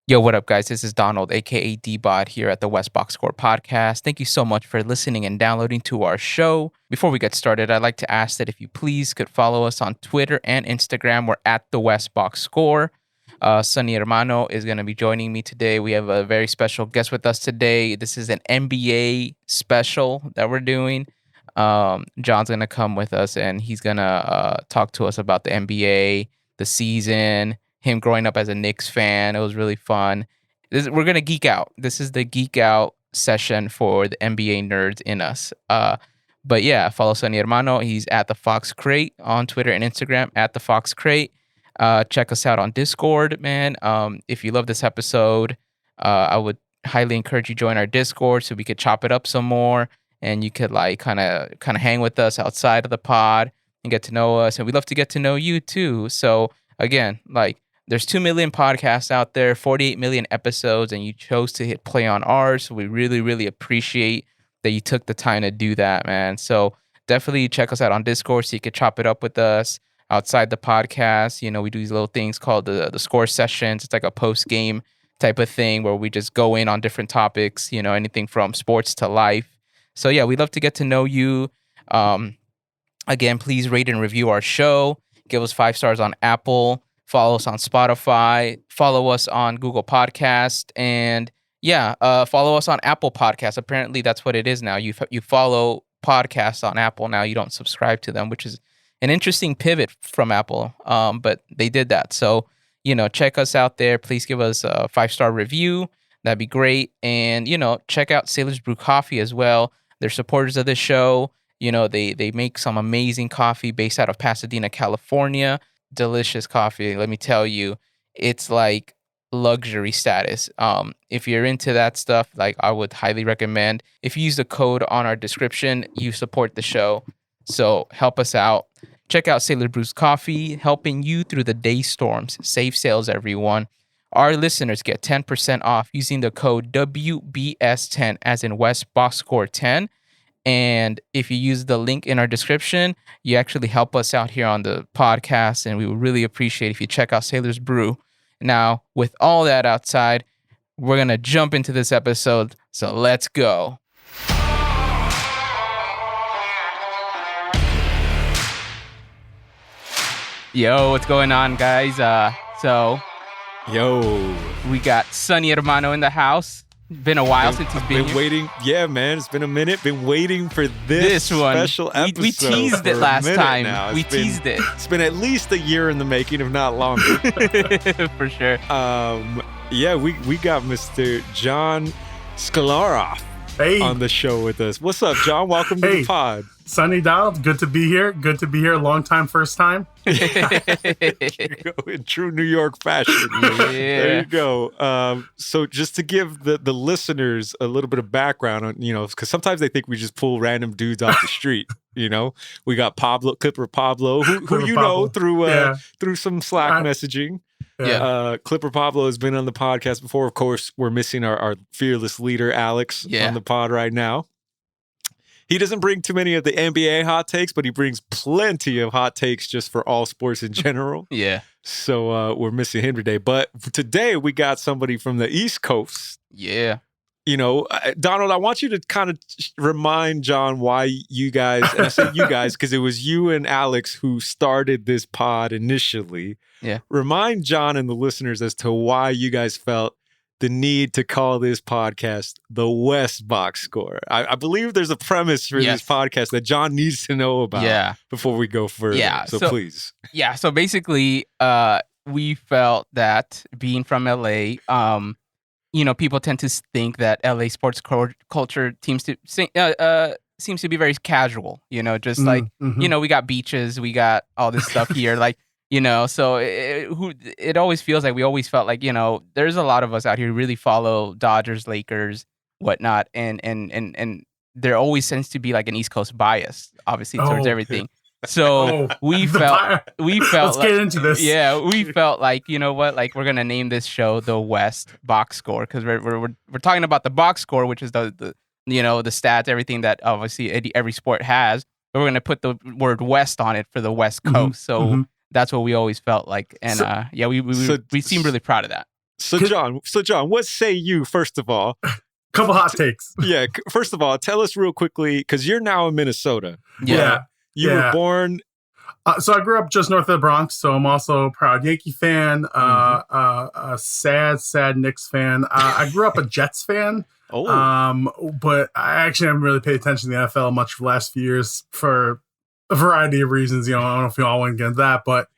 Yo, what up, guys? This is Donald, aka D-Bot, here at the West Box Score podcast. Thank you so much for listening and downloading to our show. Before we get started, I'd like to ask that if you please could follow us on Twitter and Instagram. We're at the West Box Score. Sonny Hermano is going to be joining me today. We have a very special guest with us today. This is an NBA special that we're doing. John's going to come with us, and he's going to talk to us about the NBA, the season, him growing up as a Knicks fan. It was really fun. We're going to geek out. This is the geek out session for the NBA nerds in us. But yeah, follow Sonny Hermano. He's at the Fox Crate on Twitter and Instagram, at the Fox Crate. Check us out on Discord, man. If you love this episode, I would highly encourage you join our Discord so we could chop it up some more, and you could like kind of hang with us outside of the pod and get to know us. And we'd love to get to know you too. So again, like, there's 2 million podcasts out there, 48 million episodes, and you chose to hit play on ours. So we really, really appreciate that you took the time to do that, man. So definitely check us out on Discord so you could chop it up with us outside the podcast. You know, we do these little things called the score sessions. It's like a post-game type of thing where we just go in on different topics, you know, anything from sports to life. So yeah, we'd love to get to know you. Again, please rate and review our show. Give us 5 stars on Apple. Follow us on Spotify. Follow us on Google Podcast. And yeah, follow us on Apple Podcasts. Apparently, that's what it is now. You follow podcasts on Apple now. You don't subscribe to them, which is an interesting pivot from Apple. But they did that. So, you know, check us out there. Please give us a 5-star review. That'd be great. And, you know, check out Sailor's Brew Coffee as well. They're supporters of this show. You know, they make some amazing coffee based out of Pasadena, California. Delicious coffee. Let me tell you, it's like luxury status. If you're into that stuff, like, I would highly recommend. If you use the code on our description, you support the show. So help us out. Check out Sailor Brew's Coffee, helping you through the day storms. Save sales, everyone. Our listeners get 10% off using the code WBS10, as in West Box Score 10. And if you use the link in our description, you actually help us out here on the podcast, and we would really appreciate if you check out Sailor's Brew. Now, with all that outside, we're going to jump into this episode, so let's go. Yo, what's going on, guys? Yo, we got Sonny Hermano in the house. Been a while since he's been here. Waiting. Yeah, man, it's been a minute. Been waiting for this one. Special episode. We teased it last time. Teased it. It's been at least a year in the making, if not longer. For sure. Yeah, we got Mr. John Skolaroff on the show with us. What's up, John? Welcome to the pod. Sonny Donald, good to be here. Good to be here. Long time, first time. In true New York fashion. Yeah. There you go. So just to give the listeners a little bit of background on, you know, because sometimes they think we just pull random dudes off the street. You know, we got Clipper Pablo, who you know through some Slack messaging. Yeah. Clipper Pablo has been on the podcast before. Of course, we're missing our fearless leader, Alex, on the pod right now. He doesn't bring too many of the NBA hot takes, but he brings plenty of hot takes just for all sports in general. Yeah. So we're missing him today. But today we got somebody from the East Coast. Yeah. You know, Donald, I want you to kind of remind John why you guys, and I say you guys because it was you and Alex who started this pod initially. Yeah. Remind John and the listeners as to why you guys felt the need to call this podcast the West Box Score. I believe there's a premise for this podcast that John needs to know about before we go further. Yeah. So please. Yeah. So basically, we felt that being from LA, you know, people tend to think that LA sports culture seems to be very casual, you know, just you know, we got beaches, we got all this stuff here, like, you know, so it always feels like we always felt like, you know, there's a lot of us out here who really follow Dodgers, Lakers, whatnot. And there always tends to be like an East Coast bias, obviously, towards everything. So we felt let's get into this. Yeah, we felt like, you know what, like, we're gonna name this show the West Box Score, because we're talking about the box score, which is the you know, the stats, everything that obviously every sport has. But we're gonna put the word West on it for the West Coast. So that's what we always felt like, and we seem really proud of that. So John, what say you first of all? Couple hot takes. Yeah, first of all, tell us real quickly because you're now in Minnesota. Yeah. You were born. So I grew up just north of the Bronx, so I'm also a proud Yankee fan, a sad Knicks fan. I grew up a Jets fan, but I actually haven't really paid attention to the NFL much for the last few years for a variety of reasons. You know, I don't know if you all want to get into that, but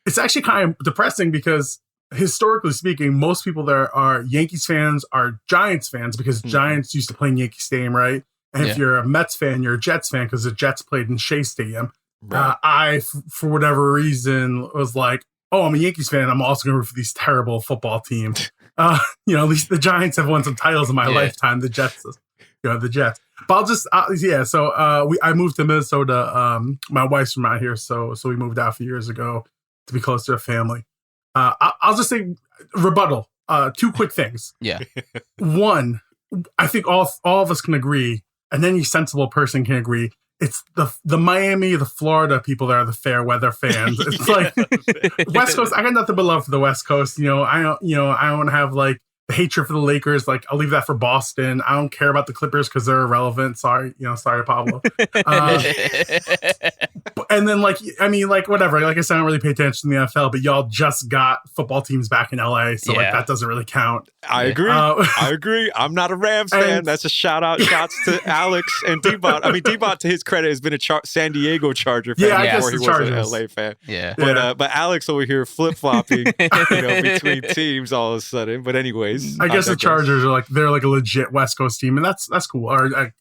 it's actually kind of depressing because historically speaking, most people that are Yankees fans are Giants fans because Giants used to play in Yankee Stadium, right? And if you're a Mets fan, you're a Jets fan because the Jets played in Shea Stadium. Right. For whatever reason, was like, oh, I'm a Yankees fan. I'm also going to root for these terrible football teams. At least the Giants have won some titles in my lifetime. The Jets, the Jets. But I'll just, So I moved to Minnesota. My wife's from out here, so we moved out a few years ago to be close to her family. I'll just say rebuttal. Two quick things. Yeah. One, I think all of us can agree, and any sensible person can agree. It's the Miami, the Florida people that are the fair weather fans. It's like West Coast. I got nothing but love for the West Coast. I don't have like the hatred for the Lakers. Like I'll leave that for Boston. I don't care about the Clippers because they're irrelevant. Sorry, Pablo. And then whatever. Like I said, I don't really pay attention to the NFL, but y'all just got football teams back in LA, so that doesn't really count. I agree. I'm not a Rams fan. That's a shouts to Alex and D-Bot. I mean, D-Bot, to his credit, has been a San Diego Charger fan before he was an LA fan. Yeah. But Alex over here flip-flopping between teams all of a sudden. But anyways. I guess the Chargers are they're a legit West Coast team, and that's cool.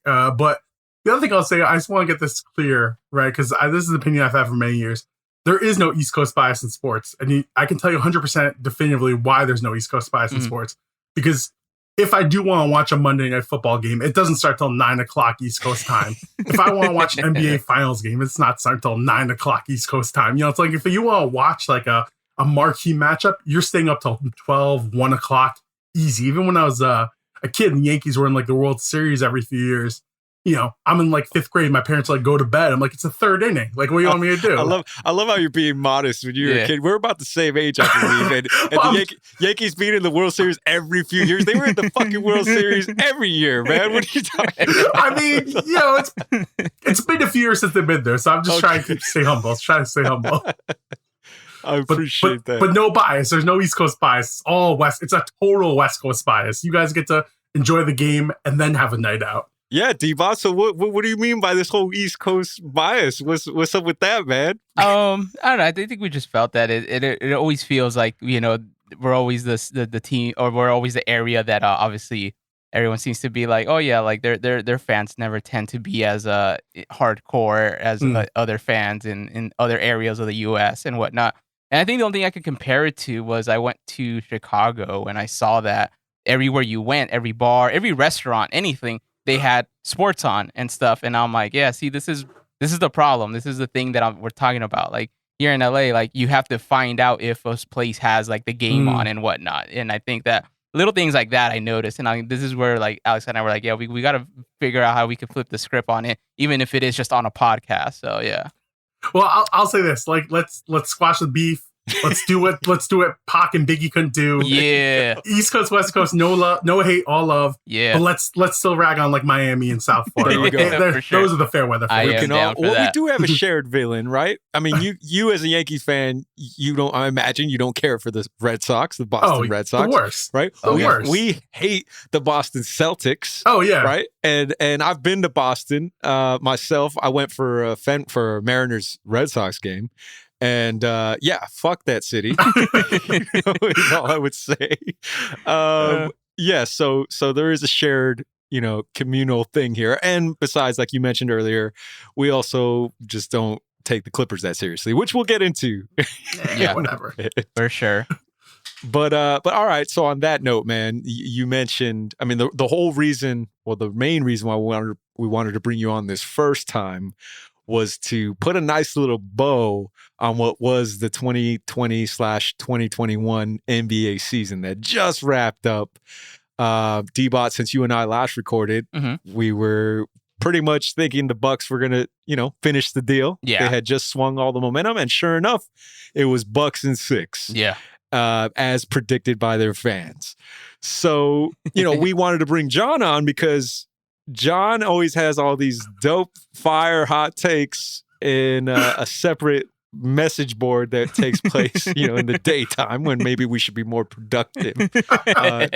But the other thing I'll say, I just want to get this clear, right? Because this is an opinion I've had for many years. There is no East Coast bias in sports. And I can tell you 100% definitively why there's no East Coast bias in sports. Because if I do want to watch a Monday Night Football game, it doesn't start till 9 o'clock East Coast time. If I want to watch an NBA Finals game, it's not start till 9 o'clock East Coast time. It's like if you want to watch a marquee matchup, you're staying up till 12, 1 o'clock easy. Even when I was a kid and the Yankees were in the World Series every few years, I'm in 5th grade. My parents go to bed. I'm like, it's the 3rd inning. What do you want me to do? I love how you're being modest when you were a kid. We're about the same age, I believe. And the Yankees being in the World Series every few years. They were in the fucking World Series every year, man. What are you talking about? I mean, it's been a few years since they've been there, so I'm just trying to stay humble. I appreciate that. But no bias. There's no East Coast bias. It's all West. It's a total West Coast bias. You guys get to enjoy the game and then have a night out. Yeah, D-Bot. So what do you mean by this whole East Coast bias? What's up with that, man? I don't know. I think we just felt that it always feels like we're always the team, or we're always the area that obviously everyone seems to be like, oh yeah, their fans never tend to be as hardcore as other fans in other areas of the U.S. and whatnot. And I think the only thing I could compare it to was I went to Chicago and I saw that everywhere you went, every bar, every restaurant, anything, they had sports on and stuff. And I'm like, yeah, see, this is the problem. This is the thing that we're talking about. Here in LA, you have to find out if a place has the game on and whatnot. And I think that little things like that I noticed. And this is where Alex and I were yeah, we got to figure out how we could flip the script on it, even if it is just on a podcast. So yeah. Well, I'll say this: let's squash the beef. Let's do it. Pac and Biggie couldn't do. Yeah. East Coast, West Coast, no love, no hate, all love. Yeah. But let's still rag on Miami and South Florida. For sure. Those are the fair weather. We do have a shared villain, right? I mean, you as a Yankees fan, I imagine you don't care for the Red Sox, the Boston Red Sox. The worst. Right? We hate the Boston Celtics. Oh yeah. Right? And I've been to Boston myself. I went for a Mariners Red Sox game. And fuck that city. Is all I would say. So there is a shared, communal thing here. And besides, like you mentioned earlier, we also just don't take the Clippers that seriously, which we'll get into. Yeah, whatever. For sure. But all right. So on that note, man, you mentioned, I mean, the whole reason, the main reason why we wanted to bring you on this first time was to put a nice little bow on what was the 2020/2021 NBA season that just wrapped up. D-Bot, since you and I last recorded, we were pretty much thinking the Bucks were going to, finish the deal. Yeah. They had just swung all the momentum, and sure enough, it was Bucks in 6. Yeah. as predicted by their fans. So, we wanted to bring John on because John always has all these dope, fire, hot takes in a separate message board that takes place, in the daytime when maybe we should be more productive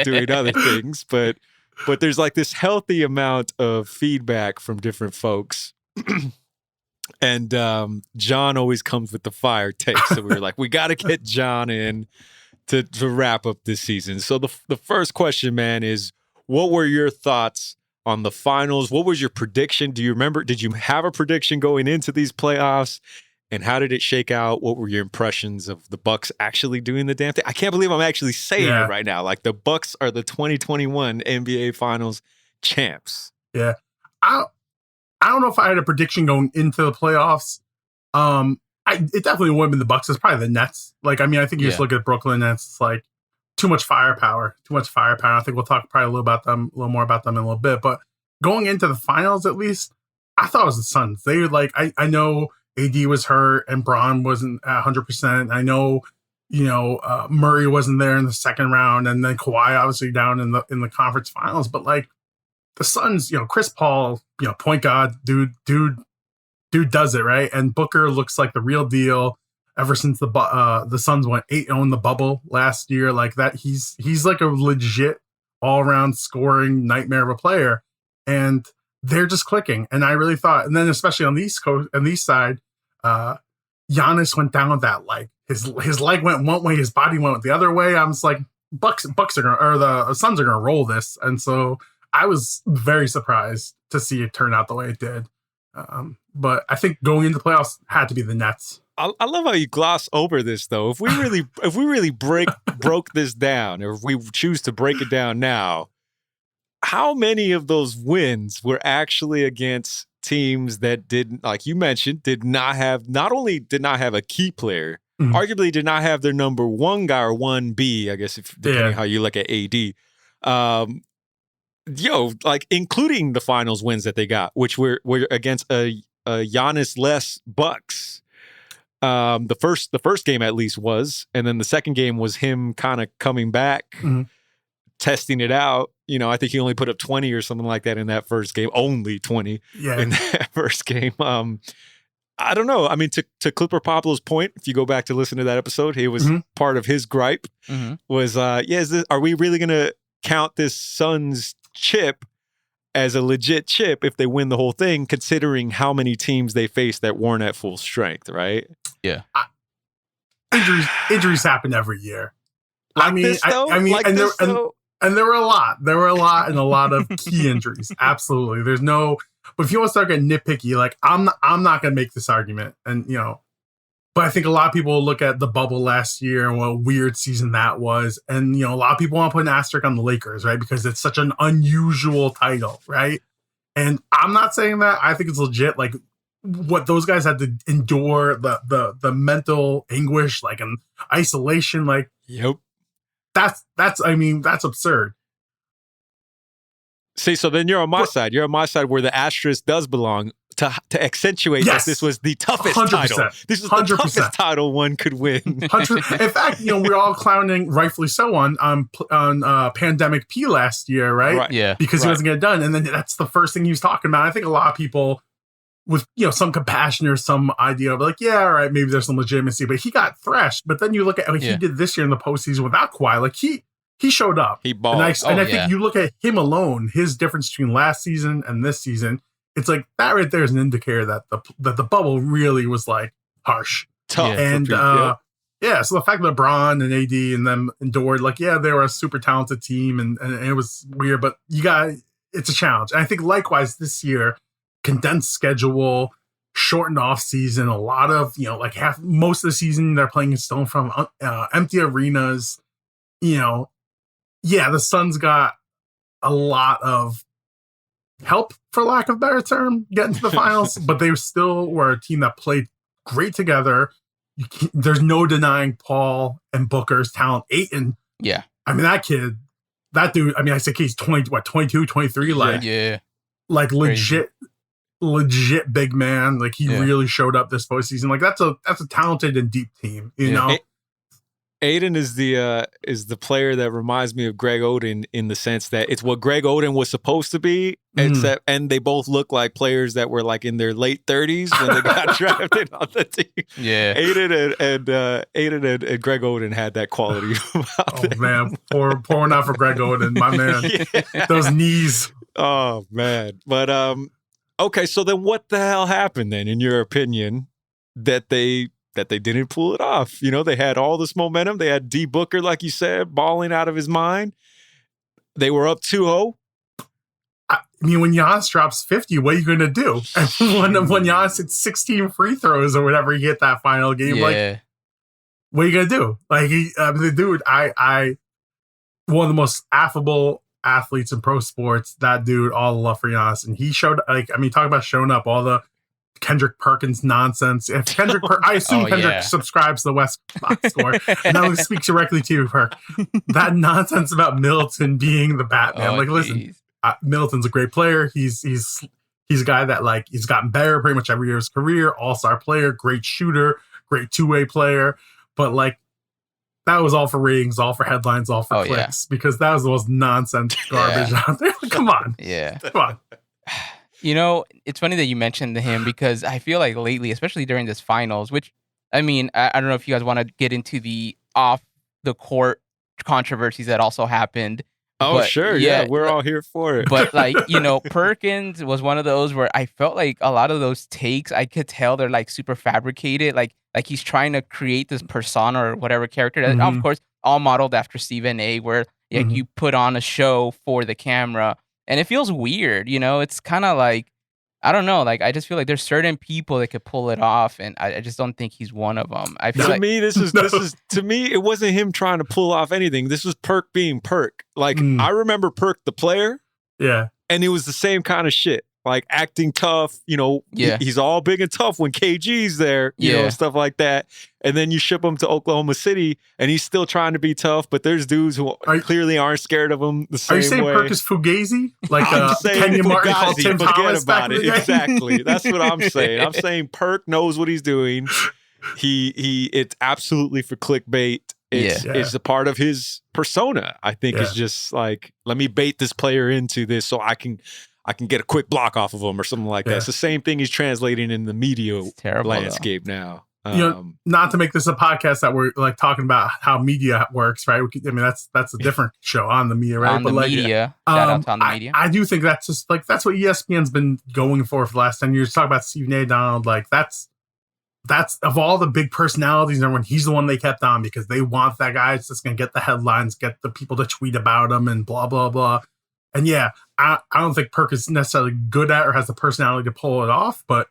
doing other things. But there's like this healthy amount of feedback from different folks. And John always comes with the fire take. So we were like, we got to get John in to wrap up this season. So the first question, man, is what were your thoughts on the finals? What was your prediction? Do you remember? Did you have a prediction going into these playoffs? And how did it shake out? What were your impressions of the Bucks actually doing the damn thing? I can't believe I'm actually saying it right now. Like, the Bucks are the 2021 NBA Finals champs. Yeah. I don't know if I had a prediction going into the playoffs. It definitely would have been the Bucks. It's probably the Nets. Like, I mean, I think you just look at Brooklyn and it's like too much firepower. I think we'll talk probably a little more about them in a little bit. But going into the finals, at least, I thought it was the Suns. They were like, I know AD was hurt and Braun wasn't at 100%. I know, Murray wasn't there in the second round, and then Kawhi obviously down in the conference finals. But like the Suns, Chris Paul, point guard, dude does it, right? And Booker looks like the real deal. Ever since the Suns went 8-0 in the bubble last year, like that, he's like a legit all-around scoring nightmare of a player, and they're just clicking. And I really thought, and then especially on the East Coast, on the East side, Giannis went down with that leg. His leg went one way, his body went the other way. I was like, Bucks are gonna, or the Suns are gonna roll this, and so I was very surprised to see it turn out the way it did. But I think going into the playoffs had to be the Nets. I love how you gloss over this, though. If we really broke this down, or if we choose to break it down now, how many of those wins were actually against teams that didn't, like you mentioned, not only did not have a key player, arguably did not have their number one guy or 1B, I guess, depending how you look at AD. Like including the finals wins that they got, which were against a Giannis-less Bucks. The first game at least was, and then the second game was him kind of coming back, testing it out. I think he only put up 20 or something like that in that first game, only 20 in that first game. I don't know. I mean, to Clipper Pablo's point, if you go back to listen to that episode, he was part of his gripe was, are we really going to count this Suns chip as a legit chip if they win the whole thing, considering how many teams they faced that weren't at full strength, right? Yeah. Injuries happen every year. And there were a lot. There were a lot and a lot of key injuries. Absolutely. There's no, but if you want to start getting nitpicky, like I'm not going to make this argument. And, but I think a lot of people will look at the bubble last year and what a weird season that was. And, a lot of people want to put an asterisk on the Lakers, right? Because it's such an unusual title, right? And I'm not saying that. I think it's legit. Like what those guys had to endure, the mental anguish, like in isolation, like, yep. That's absurd. See, so then you're on my side. You're on my side where the asterisk does belong to accentuate that this was the toughest 100%, title. This is 100%. The toughest title one could win. 100%. In fact, we're all clowning, rightfully so, on Pandemic P last year, right? Yeah. Because he wasn't getting it done. And then that's the first thing he was talking about. I think a lot of people with, some compassion or some idea of like, yeah, all right, maybe there's some legitimacy, but he got thrashed. But then you look at what he did this year in the postseason without Kawhi, like he showed up. He balled. And I think you look at him alone, his difference between last season and this season, it's like that right there is an indicator that the bubble really was like harsh. Tough. And so the fact that LeBron and AD and them endured, like, they were a super talented team and it was weird, but it's a challenge. And I think likewise this year, condensed schedule, shortened off season, a lot of, most of the season they're playing still in front of empty arenas. The Suns got a lot of help, for lack of a better term, getting to the finals, but they still were a team that played great together. There's no denying Paul and Booker's talent. Ayton. Yeah. I mean, that dude, I mean, I say he's 22, 23, like legit big man. Like he really showed up this postseason. Like that's a talented and deep team, you know? Aiden is the player that reminds me of Greg Oden in the sense that it's what Greg Oden was supposed to be, except and they both look like players that were like in their late 30s when they got drafted on the team. Yeah, Aiden and Greg Oden had that quality. Man, pour one out for Greg Oden, my man. Those knees. Oh man, but okay. So then, what the hell happened then, in your opinion, that they didn't pull it off? You know, they had all this momentum. They had D Booker, like you said, balling out of his mind. They were up 2-0. I mean, when Giannis drops 50, what are you going to do? And when Giannis hits 16 free throws or whatever, he hit that final game, like, what are you going to do? Like, the dude, I one of the most affable athletes in pro sports, that dude, all the love for Giannis. And he showed, like, I mean, talk about showing up, all the Kendrick Perkins nonsense. If Kendrick, I assume Kendrick subscribes to the West Box Score, and that speaks directly to you, Perk. That nonsense about Middleton being the Batman. Listen, Middleton's a great player. He's a guy that, like, he's gotten better pretty much every year of his career. All-star player, great shooter, great two-way player. But, like, that was all for ratings, all for headlines, all for clicks, because that was the most nonsense garbage out there. Come on. Yeah. Come on. You know, it's funny that you mentioned him because I feel like lately, especially during this finals, which, I mean, I don't know if you guys want to get into the off-the-court controversies that also happened. Oh, but, sure. Yeah, we're all here for it. But, like, you know, Perkins was one of those where I felt like a lot of those takes, I could tell they're, like, super fabricated. Like he's trying to create this persona or whatever character that, of course, all modeled after Stephen A., where you put on a show for the camera. And it feels weird, you know? It's kind of like, I don't know. Like, I just feel like there's certain people that could pull it off, and I just don't think he's one of them. I feel to me, this is to me, it wasn't him trying to pull off anything. This was Perk being Perk. Like, I remember Perk the player. Yeah. And it was the same kind of shit. Like, acting tough, you know, he's all big and tough when KG's there, you know, stuff like that. And then you ship him to Oklahoma City, and he's still trying to be tough, but there's dudes who clearly aren't scared of him the same way. Are you saying Perk is Fugazi? Like Kenya Martin called Tim Thomas about it. Exactly. That's what I'm saying. I'm saying Perk knows what he's doing. It's absolutely for clickbait. It's a part of his persona. I think it's just like, let me bait this player into this so I can get a quick block off of him or something like that. It's the same thing he's translating in the media landscape now. You know, not to make this a podcast that we're like talking about how media works, right? I mean, that's a different show on the media, right? On the media. Shout out to On the Media. I do think that's just like, that's what ESPN's been going for the last 10 years. Talk about Stephen A. Donald. Like, that's of all the big personalities and everyone, he's the one they kept on because they want that guy. It's just going to get the headlines, get the people to tweet about him and blah, blah, blah. And I don't think Perk is necessarily good at or has the personality to pull it off, but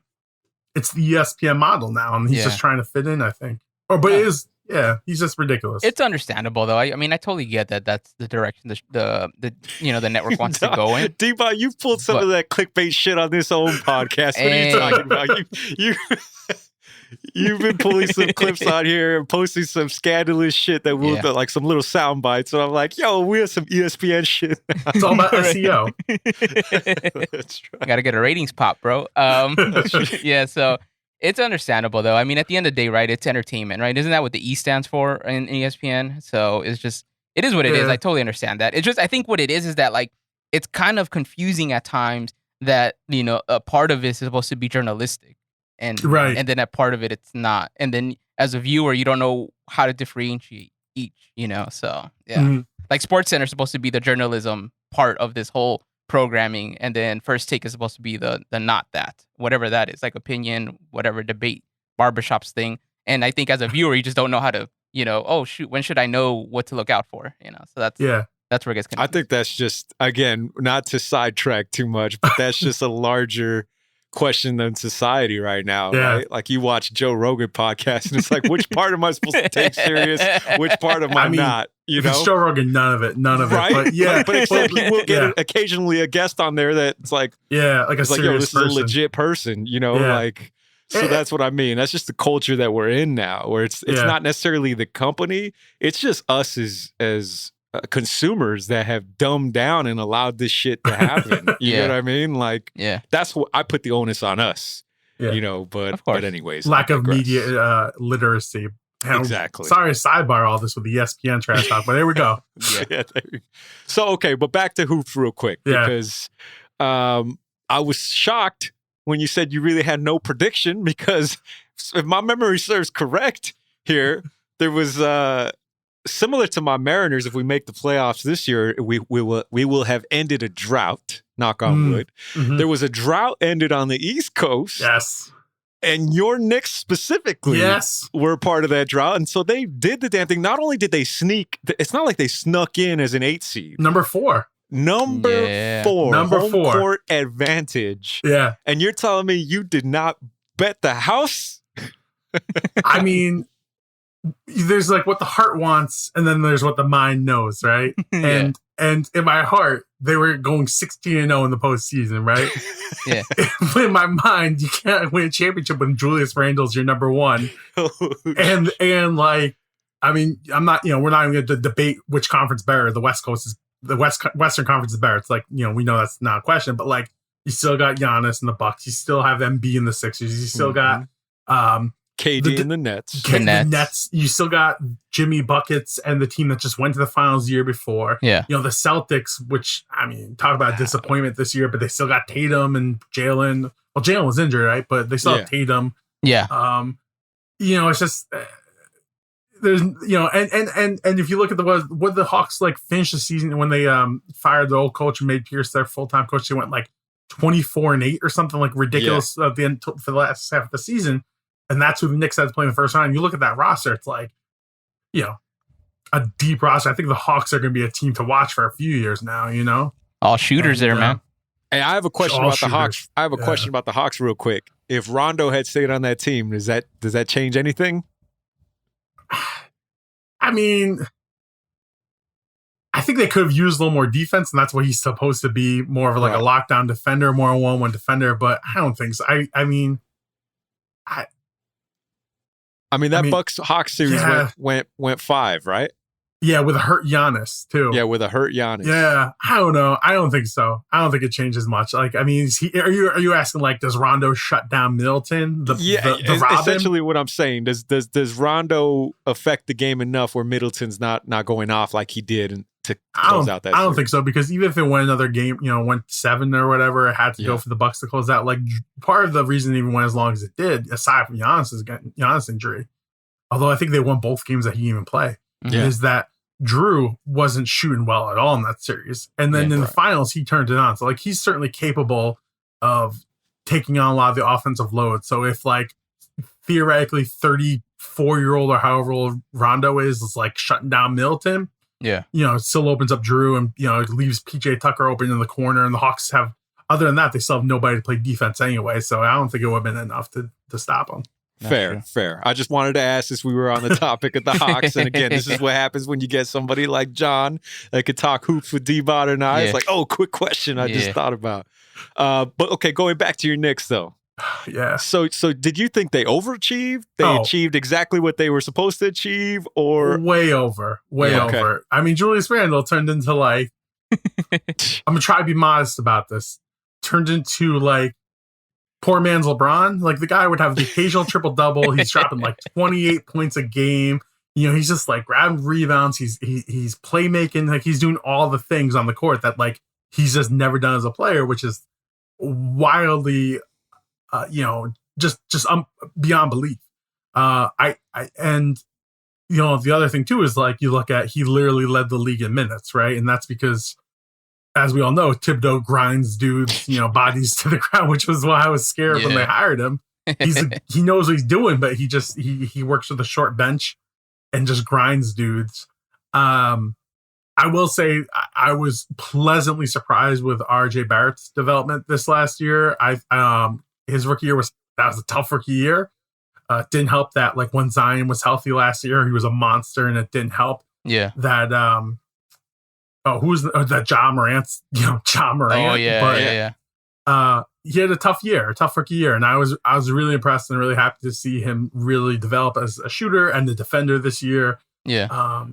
it's the ESPN model now, and he's just trying to fit in, I think. But it is, he's just ridiculous. It's understandable, though. I mean, I totally get that. That's the direction the network wants to go in. D-Bot, you've pulled some of that clickbait shit on this own podcast. What are you talking about? You've been pulling some clips out here and posting some scandalous shit that will like some little sound bites. So I'm like, yo, we have some ESPN shit. It's all about SEO. That's right. Got to get a ratings pop, bro. So it's understandable, though. I mean, at the end of the day, right, it's entertainment, right? Isn't that what the E stands for in ESPN? So it is what it is. I totally understand that. It's just, I think what it is that, like, it's kind of confusing at times that, you know, a part of it is supposed to be journalistic. And then a part of it, it's not. And then as a viewer, you don't know how to differentiate each, you know? So, like SportsCenter is supposed to be the journalism part of this whole programming. And then First Take is supposed to be the not that, whatever that is, like opinion, whatever debate, barbershops thing. And I think as a viewer, you just don't know how to, you know, oh, shoot, when should I know what to look out for? You know, so that's where it gets confusing. I think that's just, again, not to sidetrack too much, but that's just a larger question than society right now, right? Like, you watch Joe Rogan podcast and it's like, which part am I supposed to take serious? Which part am I not? You know, if it's Joe Rogan, none of it. Right? But but except he will get occasionally a guest on there that's like, like a serious this is a legit person, you know, like. So that's what I mean. That's just the culture that we're in now, where it's not necessarily the company. It's just us as consumers that have dumbed down and allowed this shit to happen. You know what I mean? Like, that's what I put the onus on us. You know, but anyways, lack of media literacy. Exactly. Sorry to sidebar all this with the ESPN trash talk, but there we go. So, okay, but back to hoops real quick, because I was shocked when you said you really had no prediction, because if my memory serves correct here, there was similar to my Mariners. If we make the playoffs this year, we will have ended a drought. Knock on wood. Mm-hmm. There was a drought ended on the East Coast. Yes. And your Knicks specifically were part of that drought. And so they did the damn thing. Not only did they sneak, it's not like they snuck in as an 8 seed. Number 4. Number 4. Home court advantage. Yeah. And you're telling me you did not bet the house? I mean, there's like what the heart wants, and then there's what the mind knows, right? And in my heart, they were going 16-0 in the postseason, right? Yeah. In my mind, you can't win a championship when Julius Randle's your number 1. And like, I mean, I'm not, we're not even going to debate which conference better. The West Coast is the Western Conference is better. It's like, we know that's not a question, but like, you still got Giannis and the Bucks. You still have MB in the Sixers. You still got KD in the Nets. The Nets. You still got Jimmy Buckets and the team that just went to the finals the year before. Yeah. The Celtics, which, I mean, talk about disappointment this year, but they still got Tatum and Jalen. Well, Jalen was injured, right? But they still have Tatum. Yeah. It's just there's and if you look at what the Hawks like finished the season when they fired their old coach and made Pierce their full-time coach, they went like 24-8 or something like ridiculous at the end for the last half of the season. And that's who the Knicks had to play in the first round. You look at that roster, it's like, a deep roster. I think the Hawks are going to be a team to watch for a few years now, All shooters there, man. Hey, I have a question about the Hawks. I have a question about the Hawks real quick. If Rondo had stayed on that team, does that change anything? I mean, I think they could have used a little more defense, and that's what he's supposed to be, more of like a lockdown defender, more a one-on-one defender, but I don't think so. I mean, Bucks Hawks series went 5, right? Yeah, with a hurt Giannis too. Yeah, with a hurt Giannis. Yeah, I don't know. I don't think so. I don't think it changes much. Like, I mean, are you asking like, does Rondo shut down Middleton? The Robin? Essentially what I'm saying. Does Rondo affect the game enough where Middleton's not going off like he did to close out that? I don't think so, because even if it went another game, went 7 or whatever, it had to go for the Bucks to close out. Like, part of the reason it even went as long as it did, aside from Giannis injury, although I think they won both games that he didn't even play, is that Drew wasn't shooting well at all in that series. And then in the finals, he turned it on. So like, he's certainly capable of taking on a lot of the offensive load. So if like theoretically 34-year-old or however old Rondo is like shutting down Middleton, it still opens up Drew and, it leaves PJ Tucker open in the corner, and the Hawks have, other than that, they still have nobody to play defense anyway. So I don't think it would have been enough to stop them. Fair. I just wanted to ask, since we were on the topic of the Hawks, and again, this is what happens when you get somebody like John that could talk hoops with D-Bot and I. It's like, quick question I just thought about. But okay, going back to your Knicks though. Yeah. So did you think they overachieved? They achieved exactly what they were supposed to achieve, or way over? Okay. I mean, Julius Randle turned into like, I'm gonna try to be modest about this. Turned into like poor man's LeBron. Like, the guy would have the occasional triple-double. He's dropping like 28 points a game. He's just like grabbing rebounds. He's playmaking. Like, he's doing all the things on the court that like he's just never done as a player, which is wildly, just beyond belief. The other thing too is like, you look at, he literally led the league in minutes, right? And that's because, as we all know, Thibodeau grinds dudes, bodies to the ground, which was why I was scared when they hired him. He knows what he's doing, but he works with a short bench and just grinds dudes. I will say I was pleasantly surprised with RJ Barrett's development this last year. His rookie year was a tough rookie year. It didn't help that like when Zion was healthy last year, he was a monster, and it didn't help. Yeah. That who's that? Ja Morant. Ja Morant. Oh yeah. He had a tough rookie year, and I was really impressed and really happy to see him really develop as a shooter and the defender this year. Yeah.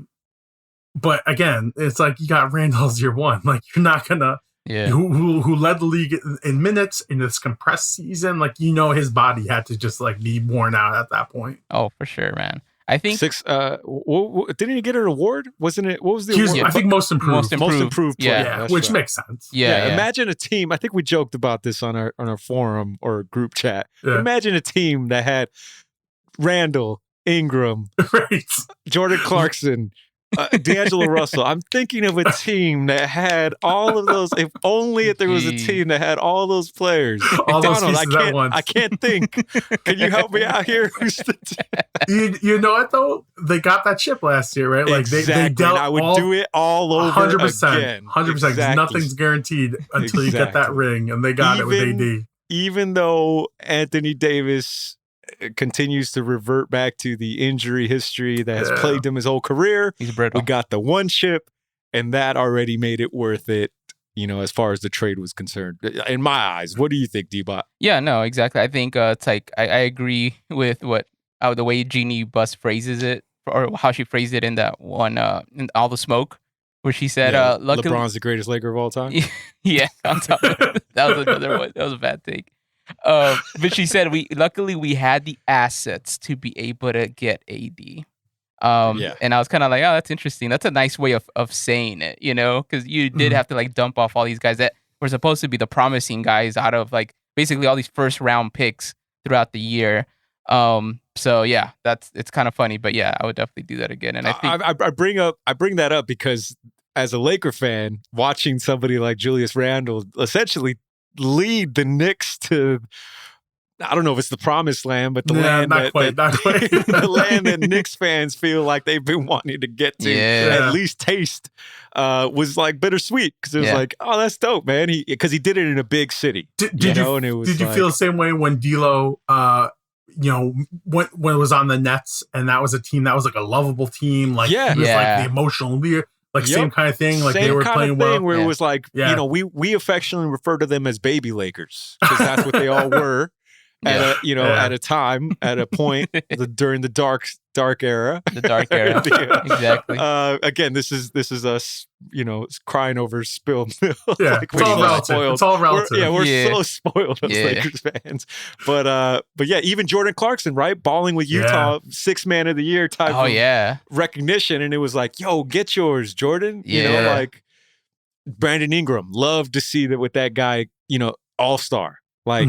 But again, it's like, you got Randall's year 1. Like, you're not gonna. Yeah. Who led the league in minutes in this compressed season? Like, his body had to just like be worn out at that point. Oh, for sure, man. I think didn't he get an award? Wasn't it? What was the award? I think most improved. Most improved player. Yeah, which makes sense. Yeah. Imagine a team. I think we joked about this on our forum or group chat. Yeah. Imagine a team that had Randall, Ingram, Right. Jordan Clarkson, D'Angelo Russell. I'm thinking of a team that had all of those. If only there was a team that had all those players. All those Donald, pieces at once. I can't think. Can you help me out here? You know what though? They got that chip last year, right? Like exactly. they dealt. And I would do it all over 100%, again. 100%. Exactly. Nothing's guaranteed until you get that ring, and they got it with AD. Even though Anthony Davis continues to revert back to the injury history that has plagued him his whole career, he's brittle. We got the one chip, and that already made it worth it. As far as the trade was concerned, in my eyes. What do you think, D-Bot? Yeah, no, exactly. I think it's like I agree with the way Jeannie Buss phrases it, or how she phrased it in that one, in All the Smoke, where she said, luckily, LeBron's the greatest Laker of all time. Yeah, on top of it. That was another one. That was a bad take. But she said, luckily we had the assets to be able to get AD. And I was kind of like, oh, that's interesting. That's a nice way of saying it, because you did have to like dump off all these guys that were supposed to be the promising guys out of like basically all these first round picks throughout the year. So yeah, it's kind of funny, but yeah, I would definitely do that again. And I think I bring that up because as a Laker fan, watching somebody like Julius Randle essentially lead the Knicks to, I don't know if it's the promised land, but the land not quite. the land that Knicks fans feel like they've been wanting to get to, at least taste, was like bittersweet because it was like, oh, that's dope, man. Because he did it in a big city. Did you feel the same way when D'Lo, when it was on the Nets and that was a team that was like a lovable team, like he was like the emotional leader. Like same kind of thing, like they were playing well. Where it was like, we affectionately refer to them as baby Lakers because that's what they all were at a time, at a point during the dark era. The dark era, exactly. Again, this is us, crying over spilled milk. Yeah, like it's all relative. It's all relative. We're so spoiled as Lakers fans. But yeah, even Jordan Clarkson, right, balling with Utah, 6th man of the year type of recognition, and it was like, yo, get yours, Jordan. Like Brandon Ingram, love to see that with that guy, all-star. Like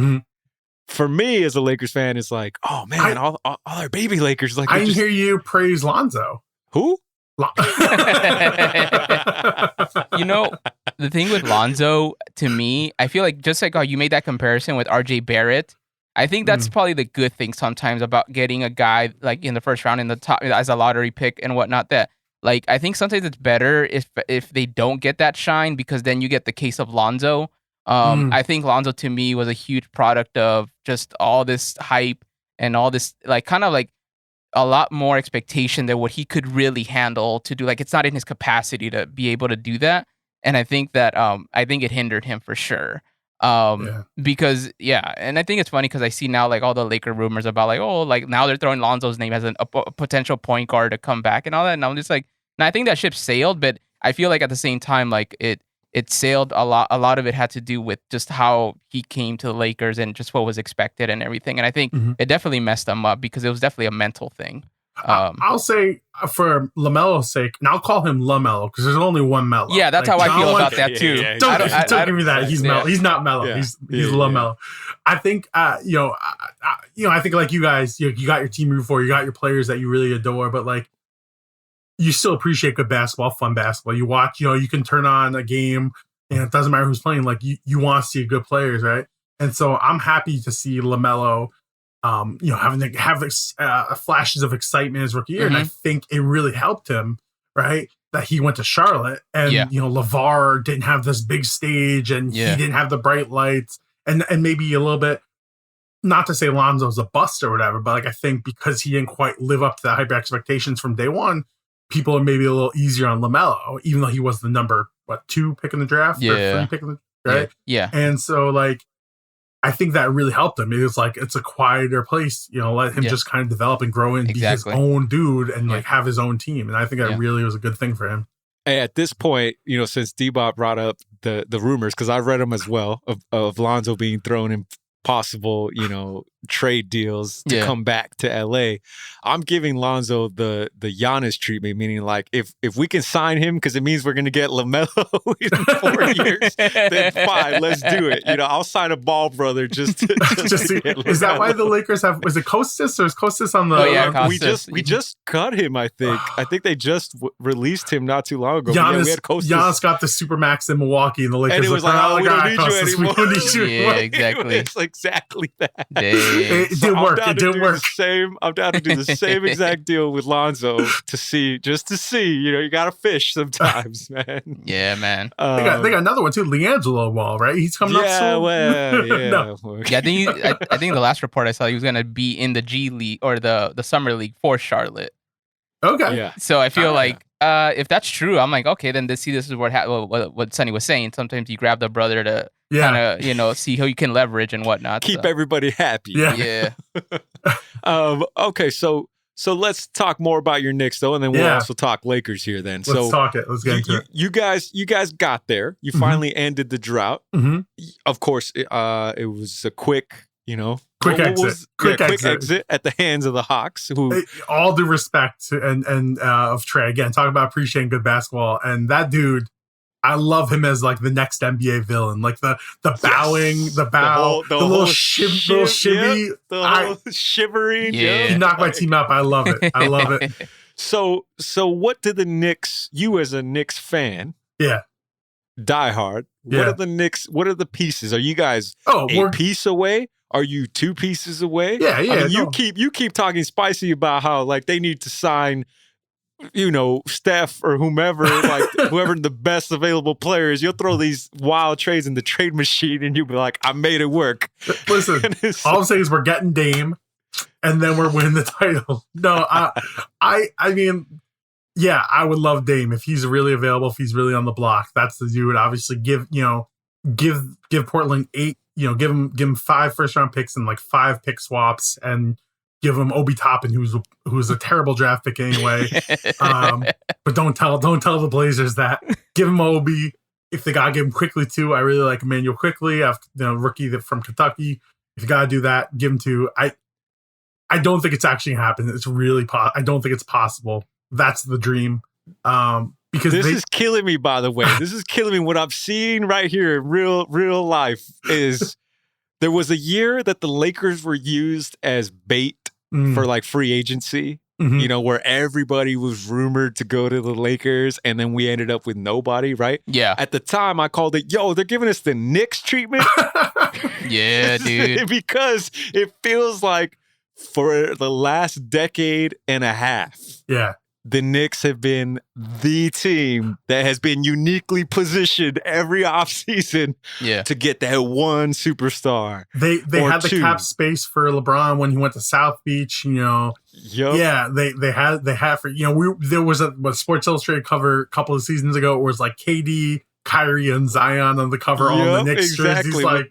for me as a Lakers fan, it's like, oh man, all our baby Lakers. Like I didn't hear you praise Lonzo. Who? The thing with Lonzo, to me, I feel like just like how you made that comparison with RJ Barrett, I think that's probably the good thing sometimes about getting a guy like in the first round in the top as a lottery pick and whatnot. That like I think sometimes it's better if they don't get that shine because then you get the case of Lonzo. I think Lonzo to me was a huge product of just all this hype and all this like kind of like a lot more expectation than what he could really handle to do. Like it's not in his capacity to be able to do that. And I think that I think it hindered him for sure. Because and I think it's funny because I see now like all the Laker rumors about like, oh, like now they're throwing Lonzo's name as a potential point guard to come back and all that. And I'm just like, and I think that ship sailed, but I feel like at the same time, like it sailed a lot. A lot of it had to do with just how he came to the Lakers and just what was expected and everything. And I think it definitely messed them up because it was definitely a mental thing. I'll say for LaMelo's sake, and I'll call him LaMelo because there's only one Melo. Yeah, that's like, how I feel about that too. Don't give me that. He's Melo. He's not Melo. Yeah. He's LaMelo. I think I think like you guys, you got your team you root for, you got your players that you really adore, but like you still appreciate good basketball, fun basketball. You watch, you can turn on a game and it doesn't matter who's playing. Like you want to see good players, right? And so I'm happy to see LaMelo, have flashes of excitement his rookie year. And I think it really helped him, right? That he went to Charlotte and, LeVar didn't have this big stage and he didn't have the bright lights and maybe a little bit, not to say Lonzo's a bust or whatever, but like, I think because he didn't quite live up to the hyper expectations from day one, people are maybe a little easier on LaMelo, even though he was the number 2 pick in the draft, or 3 pick in the right? Yeah. And so like, I think that really helped him. It was like it's a quieter place, let him just kind of develop and grow and be his own dude and like have his own team. And I think that really was a good thing for him. Hey, at this point, since D-Bot brought up the rumors, because I've read them as well of Lonzo being thrown in possible, trade deals to come back to LA. I'm giving Lonzo the Giannis treatment, meaning like if we can sign him because it means we're going to get LaMelo in 4 years, then fine, let's do it. I'll sign a ball brother just to get LaMelo. Is that why the Lakers have? Was it Kostas or is Kostas on the? Oh yeah, Kostas. We just cut him. I think they just released him not too long ago. Giannis, we had Kostas. Giannis got the supermax in Milwaukee, and the Lakers and it was like, we don't need you anymore. We need you yeah, exactly. It's exactly that. It didn't work. It didn't work. I'm down to do the same exact deal with Lonzo to see. You got to fish sometimes, man. Yeah, man. They got another one too, LiAngelo Ball, right? He's coming up soon. Well, yeah, no. Yeah. I think the last report I saw, he was going to be in the G League or the Summer League for Charlotte. Okay. Yeah. So I feel like if that's true, I'm like, okay, then this is what Sonny was saying. Sometimes you grab the brother to kind of see how you can leverage and whatnot. Keep everybody happy. Yeah. Okay, so let's talk more about your Knicks though, and then we'll also talk Lakers here. Then let's talk it. Let's get into it. You guys got there. You finally ended the drought. Mm-hmm. Of course, it was a quick quick exit at the hands of the Hawks. Who, all due respect and of Trey, again, talk about appreciating good basketball, and that dude, I love him as like the next NBA villain, like the bowing, the bow, the little shimmy, the whole shivering. Yeah, he knocked my team up. I love it. I love it. So what did the Knicks? You as a Knicks fan, diehard. What are the Knicks? What are the pieces? Are you guys a piece away? Are you 2 pieces away? Yeah. I mean, you keep talking spicy about how like they need to sign, Steph or whomever, like whoever the best available player is. You'll throw these wild trades in the trade machine, and you'll be like, "I made it work." Listen, all I'm saying is we're getting Dame, and then we're winning the title. No, I mean, yeah, I would love Dame if he's really available, if he's really on the block. That's the dude. Obviously, give Portland 8. Give him 5 first-round picks and like 5 pick swaps, and give him Obi Toppin, who's a terrible draft pick anyway. But don't tell the Blazers that. Give him Obi. If they gotta give him Quickly too, I really like Emmanuel Quickly, rookie from Kentucky. If you gotta do that, give him to. I don't think it's actually happening. It's really I don't think it's possible. That's the dream. Because this is killing me, by the way. This is killing me. What I'm seeing right here in real life is there was a year that the Lakers were used as bait for like free agency, where everybody was rumored to go to the Lakers, and then we ended up with nobody, right? Yeah. At the time, I called it, they're giving us the Knicks treatment. Yeah, dude. Because it feels like for the last decade and a half. Yeah. The Knicks have been the team that has been uniquely positioned every offseason to get that one superstar. They had the cap space for LeBron when he went to South Beach, Yep. Yeah, they had for there was a Sports Illustrated cover a couple of seasons ago. It was like KD, Kyrie, and Zion on the cover, all the Knicks jerseys. Like,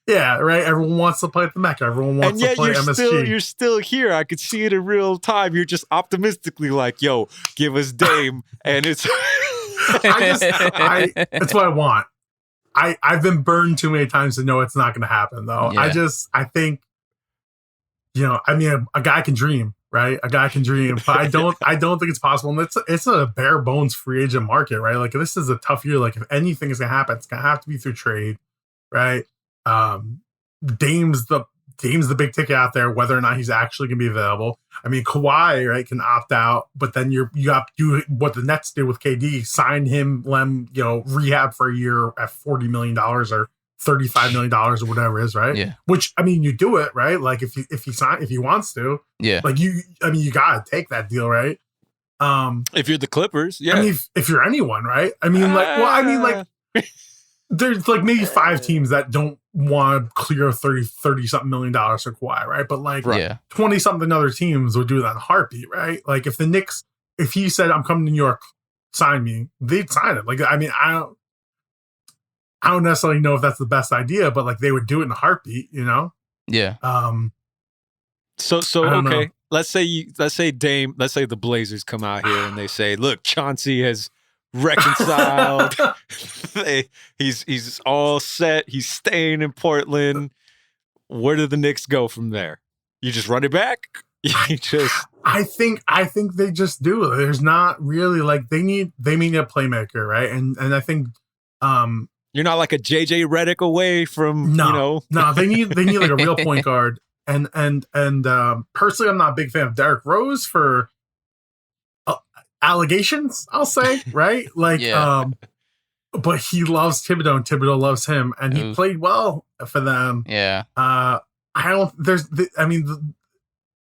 yeah, right. Everyone wants to play at the Mecca. Everyone wants to play MSG. You're still here. I could see it in real time. You're just optimistically like, give us Dame. And it's... That's what I want. I've been burned too many times to know it's not going to happen, though. Yeah. I think, a guy can dream, right? A guy can dream, but I don't think it's possible. And it's a bare bones free agent market, right? Like, this is a tough year. Like, if anything is going to happen, it's going to have to be through trade, right? Dame's the big ticket out there, whether or not he's actually going to be available. I mean, Kawhi, right, can opt out, but then you what the Nets did with KD, sign him, let him, rehab for a year at $40 million or $35 million or whatever it is, right? Yeah. Which, I mean, you do it, right? Like if he wants to, yeah. Like you gotta take that deal, right? If you're the Clippers, yeah. I mean, if you're anyone, right? I mean, there's like maybe 5 teams that don't want to clear $30 something million for Kawhi, right? But like 20 something other teams would do that in a heartbeat, right? Like if the Knicks, if he said, "I'm coming to New York, sign me," they'd sign it. Like, I mean, I don't necessarily know if that's the best idea, but like they would do it in a heartbeat, Yeah. So okay. Know. Let's say the Blazers come out here and they say, "Look, Chauncey has reconciled. He's all set. He's staying in Portland. where do the Knicks go from there? You just run it back? You just I think they just do. There's not really like they need a playmaker, right? And I think you're not like a JJ Redick away from no, they need like a real point guard. And personally, I'm not a big fan of Derrick Rose for allegations, I'll say, right? Like but he loves Thibodeau and Thibodeau loves him, and he played well for them. Yeah.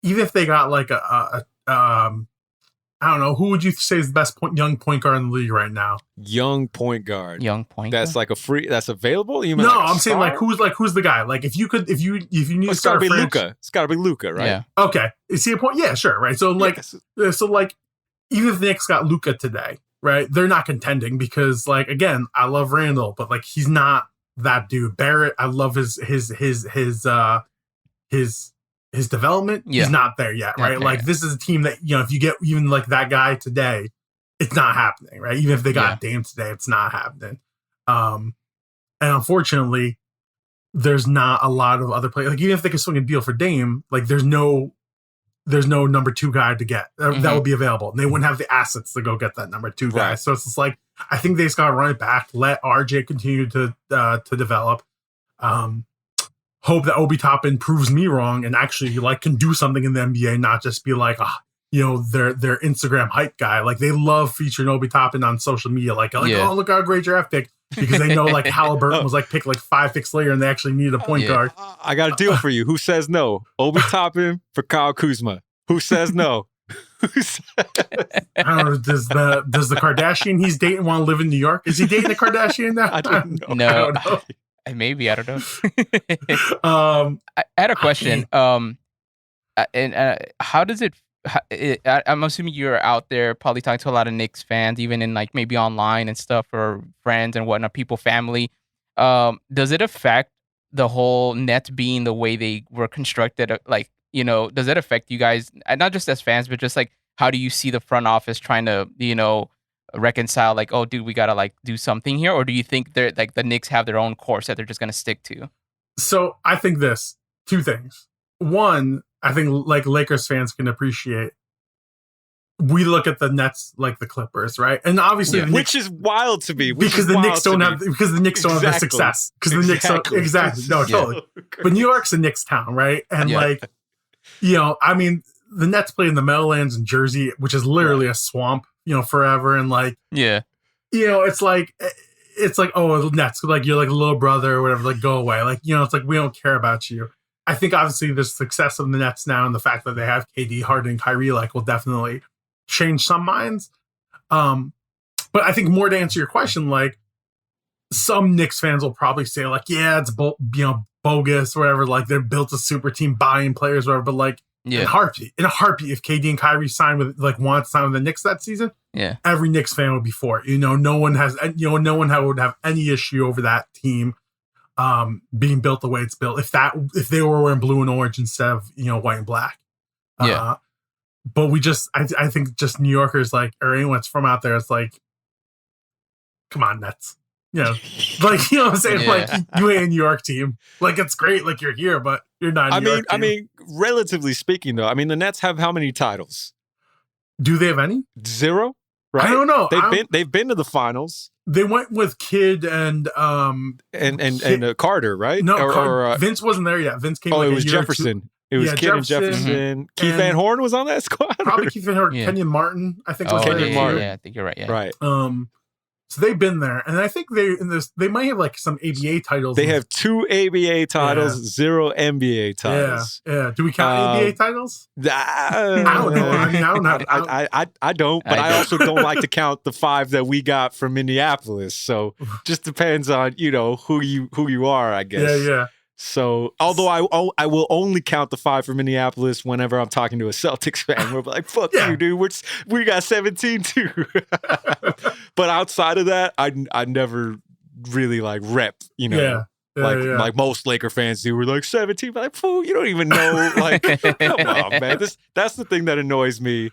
Even if they got like I don't know, who would you say is the best young point guard in the league right now? Young point guard. That's like that's available? You mean no, like I'm saying like who's the guy? Like if you need to start be Luka. It's gotta be Luka, right? Yeah. Okay. Is he a point? Yeah, sure, right. So like even if the Knicks got Luka today, right? They're not contending because like again, I love Randall, but like he's not that dude. Barrett, I love his development. He's not there yet, right? Okay. Like this is a team that, if you get even like that guy today, it's not happening, right? Even if they got Dame today, it's not happening. And unfortunately, there's not a lot of other players. Like even if they could swing a deal for Dame, like there's no number 2 guy to get that would be available, and they wouldn't have the assets to go get that number 2 guy. Right. So it's just like I think they just got to run it back, let RJ continue to develop. Hope that Obi Toppin proves me wrong and actually like can do something in the NBA, not just be like their Instagram hype guy. Like they love featuring Obi Toppin on social media, like oh look how great draft pick, because they know like Halliburton was like picked like 5 picks later and they actually needed a point guard. I got a deal for you. Who says no? Obi Toppin for Kyle Kuzma. Who says no? I don't know. Does the Kardashian he's dating want to live in New York? Is he dating a Kardashian now? I don't know. No. I don't know. Maybe, I don't know. I had a question. How does it? I'm assuming you're out there probably talking to a lot of Knicks fans, even in like maybe online and stuff, or friends and whatnot, family. Does it affect the whole Nets being the way they were constructed? Like, does it affect you guys? Not just as fans, but just like how do you see the front office trying to, reconcile like, oh dude, we gotta like do something here? Or do you think they're like the Knicks have their own course that they're just gonna stick to? So I think 2 things. One, I think like Lakers fans can appreciate, we look at the Nets like the Clippers, right? And obviously the Knicks, which is wild to me because the Knicks don't have the success. Because the Knicks don't no, totally. But New York's a Knicks town, right? And like I mean the Nets play in the Meadowlands in Jersey, which is literally a swamp, forever. And like, it's like, oh, the Nets, like you're like a little brother or whatever, like go away. Like, it's like, we don't care about you. I think obviously the success of the Nets now and the fact that they have KD, Harden, and Kyrie, like will definitely change some minds. But I think more to answer your question, like some Knicks fans will probably say like, yeah, it's bogus, whatever. Like they built a super team, buying players, whatever. But like, in a heartbeat, if KD and Kyrie wanted to sign with the Knicks that season, every Knicks fan would be for it. No one would have any issue over that team being built the way it's built. If they were wearing blue and orange instead of white and black. But I think just New Yorkers like, or anyone that's from out there, it's like, come on, Nets. Like what I'm saying, like you ain't a New York team. Like it's great, like you're here, but you're not. I mean, relatively speaking, though, I mean the Nets have how many titles? Do they have any? 0. Right? I don't know. They've been to the finals. They went with Kidd and Carter, right? No, Vince wasn't there yet. Vince came. Oh, it was Jefferson. It was Kidd and Jefferson. Mm-hmm. Keith Van Horn was on that squad. Probably Keith Van Horn. Kenyon Martin, I think. Was Kenyon Martin. Yeah, I think you're right. Yeah. Right. So they've been there, and I think they might have like some ABA titles. They have 2 ABA titles, 0 NBA titles. Yeah. Do we count ABA titles? I don't know. I mean, I don't have. I don't, but I also don't like to count the 5 that we got from Minneapolis. So just depends on who you are, I guess. Yeah. So, although I will only count the 5 for Minneapolis whenever I'm talking to a Celtics fan. We're like, fuck you, dude. We got 17 too. But outside of that, I never really like rep, like most Laker fans do. We're like 17, but like, fool, you don't even know. Like, come on, man. That's the thing that annoys me.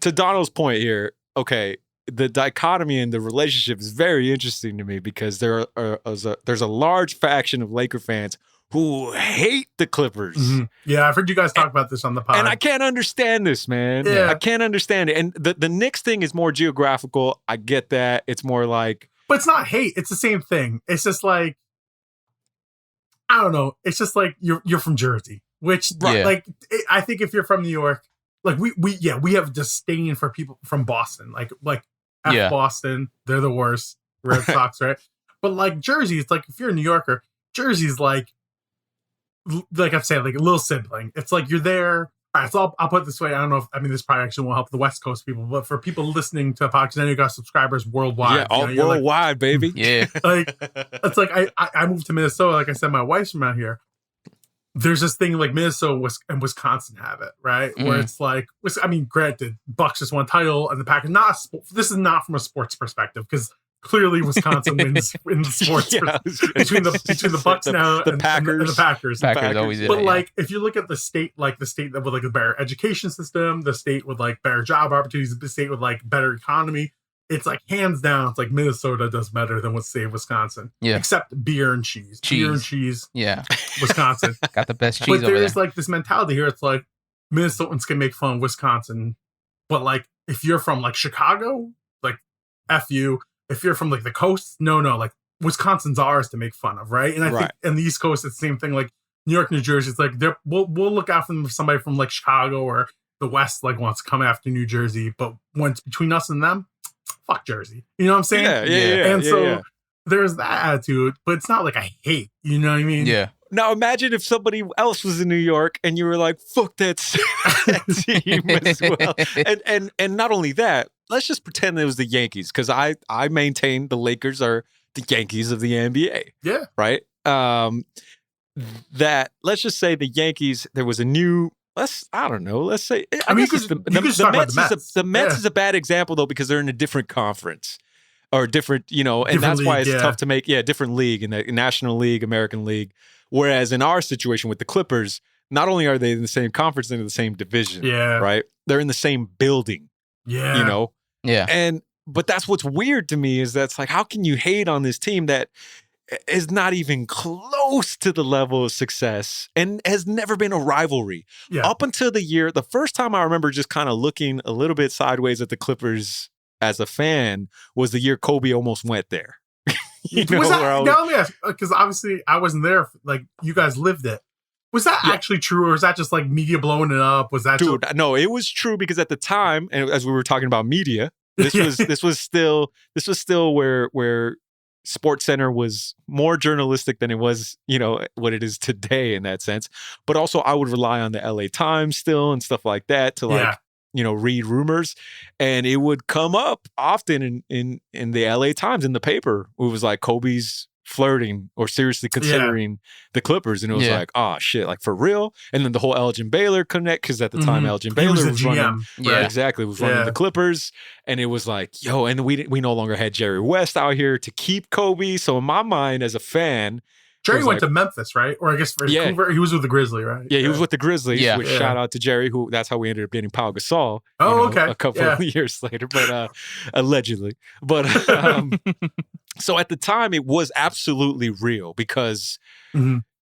To Donald's point here, okay, the dichotomy in the relationship is very interesting to me because there's a large faction of Laker fans who hate the Clippers. Mm-hmm. Yeah, I've heard you guys talk about this on the pod. And I can't understand this, man. Yeah. I can't understand it. And the Knicks thing is more geographical. I get that. It's more like... But it's not hate. It's the same thing. It's just like, I don't know. It's just like you're from Jersey, which like I think if you're from New York, like we have disdain for people from Boston. Like Boston, they're the worst. Red Sox, right? But like Jersey, it's like if you're a New Yorker, Jersey's like I'm saying, like a little sibling. It's like you're there. All right, so I'll put it this way. I don't know if, I mean, this probably actually won't help the West Coast people, but for people listening to the podcast, I know you got subscribers worldwide. Yeah, all worldwide, like, baby. Yeah. Like, it's like I moved to Minnesota. Like I said, my wife's from out here. There's this thing like Minnesota and Wisconsin have it, right? Where it's like, I mean, granted, Bucks just won a title and the Packers, this is not from a sports perspective, because clearly Wisconsin wins in the sports between the Bucks now and the Packers. Packers always did. But like, if you look at the state that with like a better education system, the state with like better job opportunities, the state with like better economy, it's like hands down, it's like Minnesota does better than what say Wisconsin. Yeah. Except beer and cheese. Beer and cheese. Yeah. Wisconsin. Got the best cheese. But there's like this mentality here. It's like Minnesotans can make fun of Wisconsin, but like if you're from like Chicago, like F you. If you're from like the coast, no, like Wisconsin's ours to make fun of, right? And I think in the East Coast, it's the same thing. Like New York, New Jersey, it's like we'll look after them if somebody from like Chicago or the West like wants to come after New Jersey, but when it's between us and them, fuck Jersey. You know what I'm saying? Yeah. And so there's that attitude, but it's not like I hate. You know what I mean? Yeah. Now imagine if somebody else was in New York and you were like, fuck that team as well. And not only that, let's just pretend it was the Yankees, because I maintain the Lakers are the Yankees of the NBA. Yeah. Right? That, let's just say the Yankees, there was a new, let's say, the Mets is a bad example though, because they're in a different conference. Or different, and different that's league, why it's tough to make, different league, in the National League, American League. Whereas in our situation with the Clippers, not only are they in the same conference, they're in the same division. Yeah. Right? They're in the same building. Yeah. Yeah. But that's what's weird to me, is that's like, how can you hate on this team that is not even close to the level of success and has never been a rivalry? Up until the first time I remember just kind of looking a little bit sideways at the Clippers as a fan was the year Kobe almost went there. Let me ask, because obviously I wasn't there. Like, you guys lived it. Was that actually true, or was that just like media blowing it up? Was that no? It was true, because at the time, and as we were talking about media, this was still where Sports Center was more journalistic than it was, what it is today in that sense. But also, I would rely on the LA Times still and stuff like that to read rumors, and it would come up often in the LA Times, in the paper. It was like Kobe's flirting or seriously considering the Clippers, and it was like, oh shit, like for real. And then the whole Elgin Baylor connect, because at the time Elgin Baylor was running, running the Clippers, and it was like, yo, and we no longer had Jerry West out here to keep Kobe. So in my mind as a fan, Jerry went to Memphis, right? Or I guess Vancouver. He was with the Grizzlies, right? Yeah, he was with the Grizzlies. Yeah. Which shout out to Jerry, who that's how we ended up getting Pau Gasol. A couple of years later, but allegedly. But so at the time, it was absolutely real, because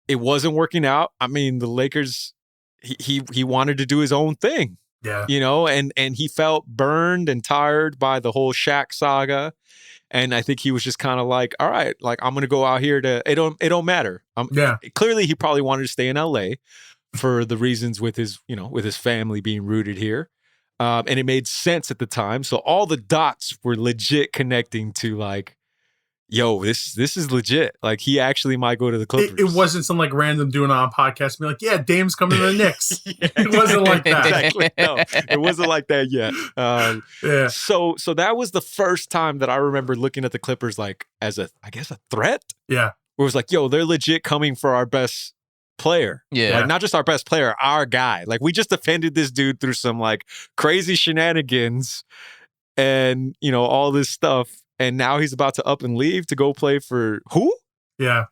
it wasn't working out. I mean, the Lakers, he wanted to do his own thing. Yeah, and he felt burned and tired by the whole Shaq saga. And I think he was just kind of like, all right, like, I'm going to go out here it don't matter. Clearly, he probably wanted to stay in LA for the reasons with his family being rooted here. And it made sense at the time. So all the dots were legit connecting to like, yo, this is legit. Like, he actually might go to the Clippers. It wasn't some like random doing on a podcast being like, yeah, Dame's coming to the Knicks. It wasn't like that. Exactly. No, it wasn't like that yet. So that was the first time that I remember looking at the Clippers like as a threat. Yeah. Where it was like, yo, they're legit coming for our best player. Yeah. Like, not just our best player, our guy. Like, we just defended this dude through some like crazy shenanigans and, all this stuff. And now he's about to up and leave to go play for who? Yeah.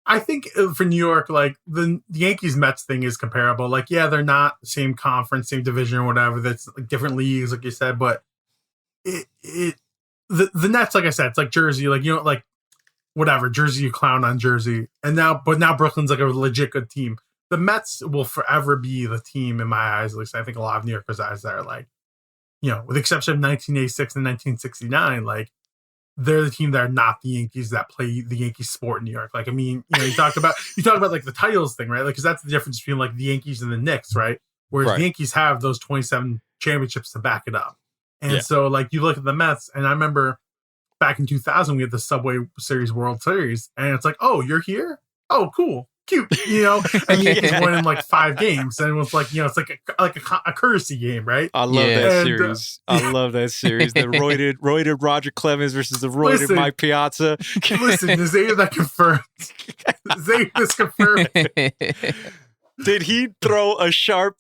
I think for New York, like the Yankees Mets thing is comparable. Like, yeah, they're not the same conference, same division or whatever. That's like different leagues, like you said. But the Nets, like I said, it's like Jersey. Like, like whatever jersey you clown on Jersey, and now Brooklyn's like a legit good team. The Mets will forever be the team in my eyes. At least I think a lot of New Yorkers' eyes that are like, with the exception of 1986 and 1969, like they're the team that are not the Yankees that play the Yankee sport in New York. Like, I mean, you talk about like the titles thing, right? Like, because that's the difference between like the Yankees and the Knicks, right? Whereas the Yankees have those 27 championships to back it up. And so like you look at the Mets, and I remember back in 2000, we had the Subway Series World Series, and it's like, oh, you're here? Oh, cool. Cute, and the Yankees won in like 5 games, and it was like, it's like a courtesy game, right? I love that series. I love that series. The roided Roger Clemens versus the roided Mike Piazza. Listen, is any of that confirmed? Is any of this confirmed? Did he throw a sharp,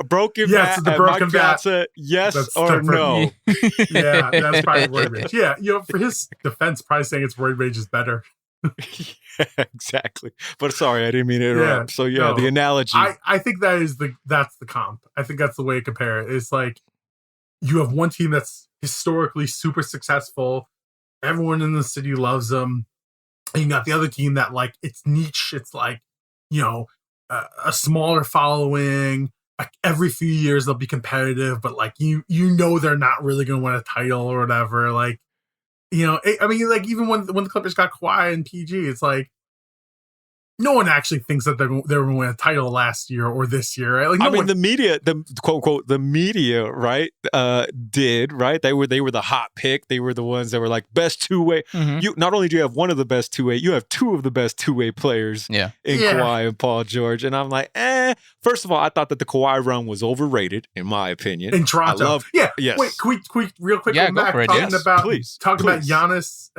broken bat at Mike Piazza? Yes or no? Yeah, that's probably roid rage. Yeah, for his defense, probably saying it's roid rage is better. Yeah, exactly. But sorry, I didn't mean to interrupt. So the analogy. I think that's the comp. I think that's the way to compare it. It's like you have one team that's historically super successful. Everyone in the city loves them. And you got the other team that like it's niche. It's like, a smaller following. Like every few years they'll be competitive, but like they're not really going to win a title or whatever. Like, I mean, like even when the Clippers got Kawhi and PG, it's like no one actually thinks that they were going to win a title last year or this year, right? Like, the media, the quote unquote, the media, right? Did right? They were the hot pick. They were the ones that were like best two-way. Mm-hmm. You not only do you have one of the best two-way, you have 2 of the best two-way players. In Kawhi and Paul George. And I'm like, First of all, I thought that the Kawhi run was overrated, in my opinion. In Toronto, yes. Wait, real quick, go for it. Talking about Giannis.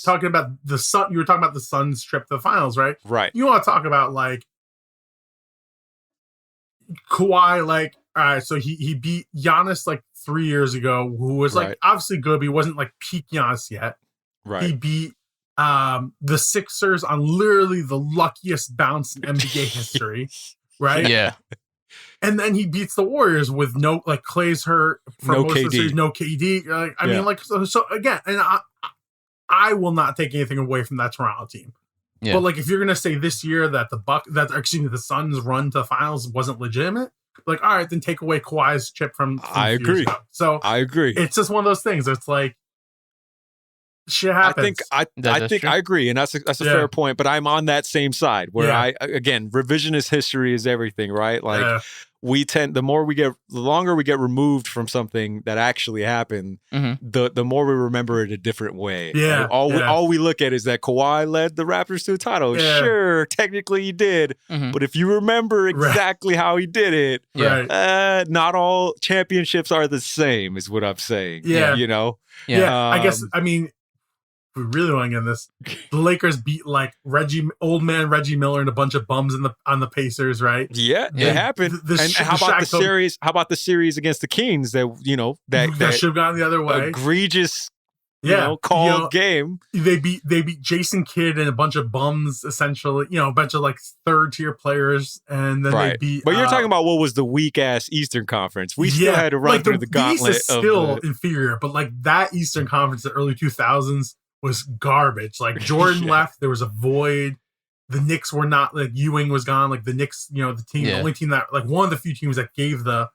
Talking about the Sun. You were talking about the Suns trip to the finals, right? Right. You want to talk about like Kawhi, like, all right, so he beat Giannis like 3 years ago, who was like obviously good, but he wasn't like peak Giannis yet. Right. He beat the Sixers on literally the luckiest bounce in NBA history. Right? Yeah. And then he beats the Warriors with no, like, Clay's hurt for no most KD. of the series, no KD. Like, I mean, like, so again, and I will not take anything away from that Toronto team. Yeah. But like, if you're gonna say this year that the Suns run to the finals wasn't legitimate, like, all right, then take away Kawhi's chip from I agree. Years ago. So I agree. It's just one of those things. It's like shit happens. I think I agree, and that's a fair point. But I'm on that same side where again, revisionist history is everything, right? Like we tend, the longer we get removed from something that actually happened, the more we remember it a different way. Yeah. Right? All we look at is that Kawhi led the Raptors to the title. Yeah. Sure, technically he did, but if you remember exactly how he did it, not all championships are the same, is what I'm saying. Yeah. Yeah. I guess, I mean, we really want to get in this. The Lakers beat like old man Reggie Miller and a bunch of bums on the Pacers, right? Yeah, it happened. And how about the series? How about the series against the Kings? That that should have gone the other way. Egregious, called game. They beat Jason Kidd and a bunch of bums, essentially. A bunch of like third tier players, and then they beat. But you're talking about what was the weak ass Eastern Conference. We still had to run through the gauntlet. The East is still inferior, but like that Eastern Conference, the early 2000s. Was garbage. Like Jordan left, there was a void. The Knicks were not, like, Ewing was gone. Like the Knicks, the team, the only team that, like, one of the few teams that gave the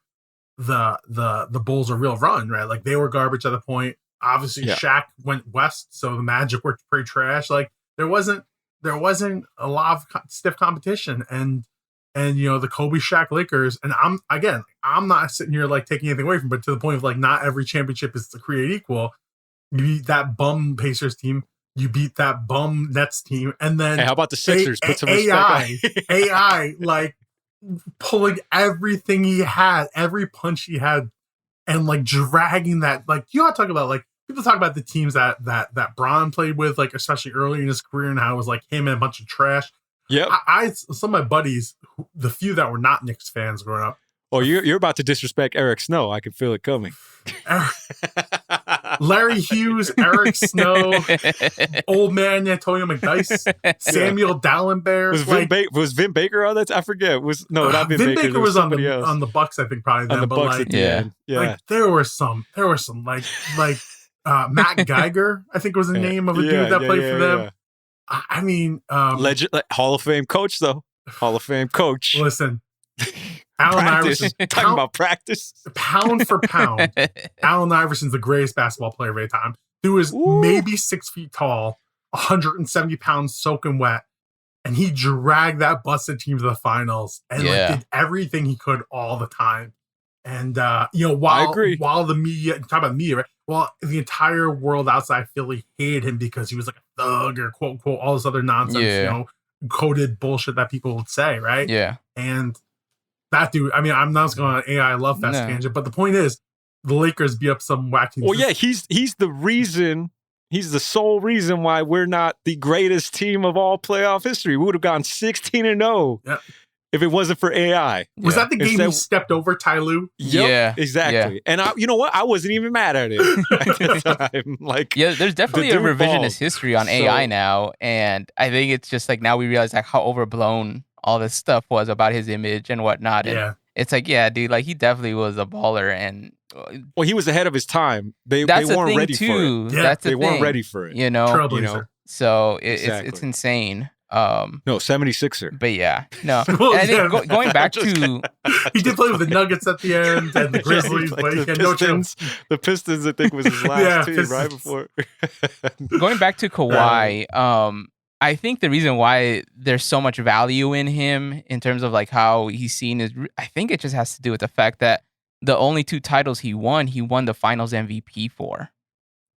Bulls a real run, right? Like they were garbage at the point. Obviously, Shaq went west, so the Magic were pretty trash. Like there wasn't a lot of stiff competition, and the Kobe Shaq Lakers. And I'm not sitting here like taking anything away from, but to the point of like not every championship is to create equal. You beat that bum Pacers team. You beat that bum Nets team. And then how about the Sixers? Put some respect. AI, like pulling everything he had, every punch he had, and like dragging that. Like, you want to talk about, like, people talk about the teams that Bron played with, like, especially early in his career, and how it was like him and a bunch of trash. Yeah. Some of my buddies, the few that were not Knicks fans growing up. Oh, you're about to disrespect Eric Snow. I can feel it coming. Larry Hughes, Eric Snow, old man Antonio McDyess, Samuel Dallenberg. Was Vin Baker on that? I forget. Not Vin Baker. Baker was on the Bucks, I think, probably. On the Bucks at the end. Yeah. Like there were some like Matt Geiger, I think was the name of a dude that played for them. I mean, Hall of Fame coach though. Hall of Fame coach. Listen, Allen Iverson. Talking about practice. Pound for pound, Allen Iverson's the greatest basketball player of any time. Dude is maybe 6 feet tall, 170 pounds soaking wet, and he dragged that busted team to the finals and did everything he could all the time. And while the media, talk about media, right? Well, the entire world outside Philly hated him because he was like a thug or quote unquote all this other nonsense, coded bullshit that people would say, right? Yeah. And that dude, I mean, I'm not going to AI love that tangent, but the point is, the Lakers beat up some whack teams. Well, yeah, he's the reason. He's the sole reason why we're not the greatest team of all playoff history. We would have gone 16-0 if it wasn't for AI. Was that the game he stepped over Ty Lue? Yep, yeah, exactly. Yeah. And you know what? I wasn't even mad at it at the time. Like, there's definitely a revisionist history on AI now, and I think it's just like now we realize like how overblown all this stuff was about his image and whatnot. And it's like, yeah, dude, like he definitely was a baller, and well, he was ahead of his time. They weren't ready for it. Yeah. That's they weren't ready for it. You know, so it's insane. No, 76er. But yeah, no. I think going back to he did play with the Nuggets at the end and the Grizzlies, but he had no chance. The Pistons, I think, was his last team right before. Going back to Kawhi, I think the reason why there's so much value in him in terms of like how he's seen is, I think it just has to do with the fact that the only 2 titles he won the Finals MVP for.